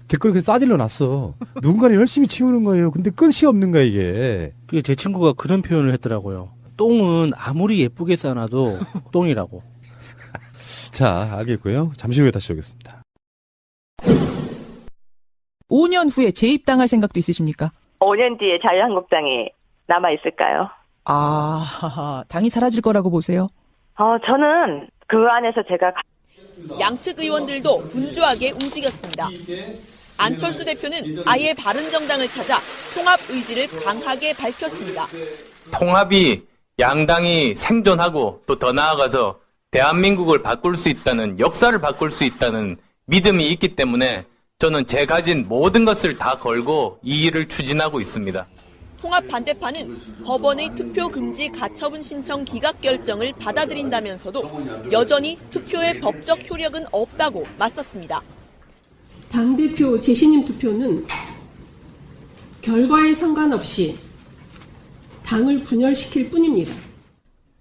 길거리에 싸질러 놨어. 누군가는 열심히 치우는 거예요. 근데 끝이 없는 거야 이게. 그게 제 친구가 그런 표현을 했더라고요. 똥은 아무리 예쁘게 싸놔도 똥이라고. 자, 알겠고요. 잠시 후에 다시 오겠습니다. 5년 후에 재입당할 생각도 있으십니까? 5년 뒤에 자유한국당이 남아있을까요? 당이 사라질 거라고 보세요? 저는 그 안에서 제가 양측 의원들도 분주하게 움직였습니다. 안철수 대표는 아예 바른정당을 찾아 통합 의지를 강하게 밝혔습니다. 통합이 양당이 생존하고 또 더 나아가서 대한민국을 바꿀 수 있다는, 역사를 바꿀 수 있다는 믿음이 있기 때문에 저는 제 가진 모든 것을 다 걸고 이 일을 추진하고 있습니다. 통합 반대파는 법원의 투표 금지 가처분 신청 기각 결정을 받아들인다면서도 여전히 투표의 법적 효력은 없다고 맞섰습니다. 당대표 재신임 투표는 결과에 상관없이 당을 분열시킬 뿐입니다.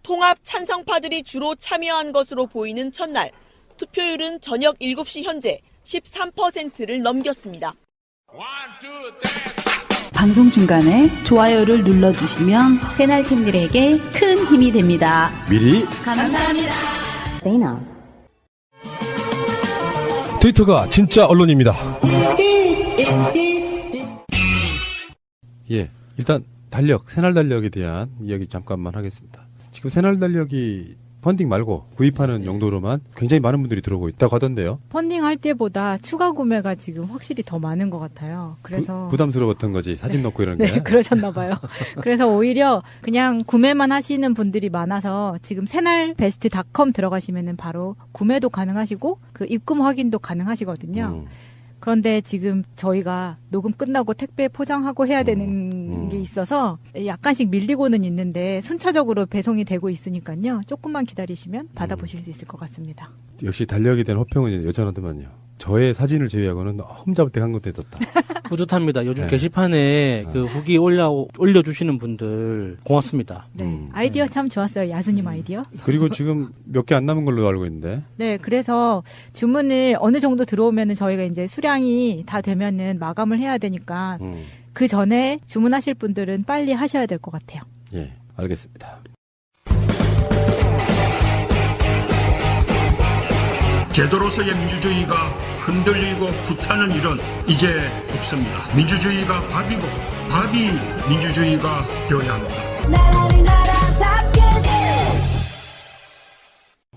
통합 찬성파들이 주로 참여한 것으로 보이는 첫날, 투표율은 저녁 7시 현재 13%를 넘겼습니다. 방송 중간에 좋아요를 눌러주시면 새날팀들에게 큰 힘이 됩니다. 미리 감사합니다. 트위터가 진짜 언론입니다. 예, 일단 달력, 새날 달력에 대한 이야기 잠깐만 하겠습니다. 지금 새날 달력이 펀딩 말고 구입하는 용도로만 굉장히 많은 분들이 들어오고 있다고 하던데요. 펀딩 할 때보다 추가 구매가 지금 확실히 더 많은 것 같아요. 그래서 부담스러웠던 거지, 사진 넣고 이런 게. 네, 그러셨나 봐요. 그래서 오히려 그냥 구매만 하시는 분들이 많아서 지금 새날베스트닷컴 들어가시면은 바로 구매도 가능하시고 그 입금 확인도 가능하시거든요. 그런데 지금 저희가 녹음 끝나고 택배 포장하고 해야 되는 게 있어서 약간씩 밀리고는 있는데 순차적으로 배송이 되고 있으니까요. 조금만 기다리시면 받아보실 수 있을 것 같습니다. 역시 달력에 대한 호평은 여전하더만요. 저의 사진을 제외하고는 험잡을 때 한 것도 있었다. 뿌듯합니다. 요즘 게시판에 그 후기 올려주시는 분들 고맙습니다. 네, 아이디어 참 좋았어요. 야수님 아이디어. 그리고 지금 몇 개 안 남은 걸로 알고 있는데. 네, 그래서 주문을 어느 정도 들어오면은 저희가 이제 수량이 다 되면은 마감을 해야 되니까 그 전에 주문하실 분들은 빨리 하셔야 될 것 같아요. 예, 알겠습니다. 제도로서의 민주주의가 흔들리고 구타는 일은 이제 없습니다. 민주주의가 밥이고 밥이 민주주의가 되어야 합니다.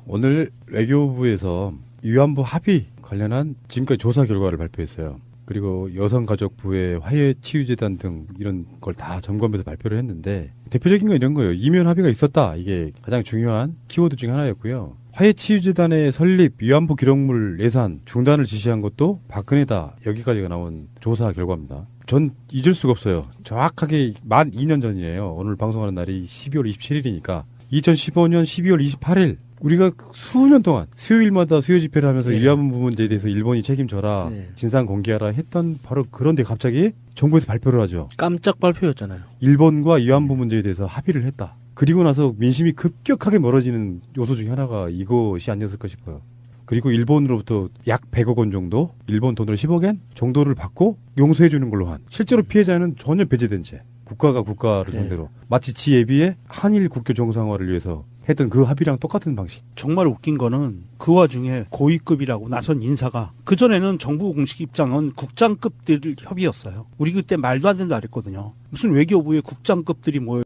오늘 외교부에서 위안부 합의 관련한 지금까지 조사 결과를 발표했어요. 그리고 여성가족부의 화해치유재단 등 이런 걸 다 점검해서 발표를 했는데 대표적인 건 이런 거예요. 이면 합의가 있었다. 이게 가장 중요한 키워드 중에 하나였고요. 화해치유재단의 설립, 위안부 기록물 예산 중단을 지시한 것도 박근혜다. 여기까지가 나온 조사 결과입니다. 전 잊을 수가 없어요. 정확하게 만 2년 전이에요. 오늘 방송하는 날이 12월 27일이니까 2015년 12월 28일 우리가 수년 동안 수요일마다 수요 집회를 하면서 위안부 문제에 대해서 일본이 책임져라, 진상 공개하라 했던 바로 그런데 갑자기 정부에서 발표를 하죠. 깜짝 발표였잖아요. 일본과 위안부 문제에 대해서 합의를 했다. 그리고 나서 민심이 급격하게 멀어지는 요소 중에 하나가 이것이 아니었을까 싶어요. 그리고 일본으로부터 약 100억 원 정도, 일본 돈으로 10억엔 정도를 받고 용서해 주는 걸로 한, 실제로 피해자는 전혀 배제된 채 국가가 국가를 상대로 마치 지 예비의 한일 국교 정상화를 위해서 했던 그 합의랑 똑같은 방식. 정말 웃긴 거는 그 와중에 고위급이라고 나선 인사가 그전에는 정부 공식 입장은 국장급들 협의였어요. 우리 그때 말도 안 된다 그랬거든요. 무슨 외교부의 국장급들이 모여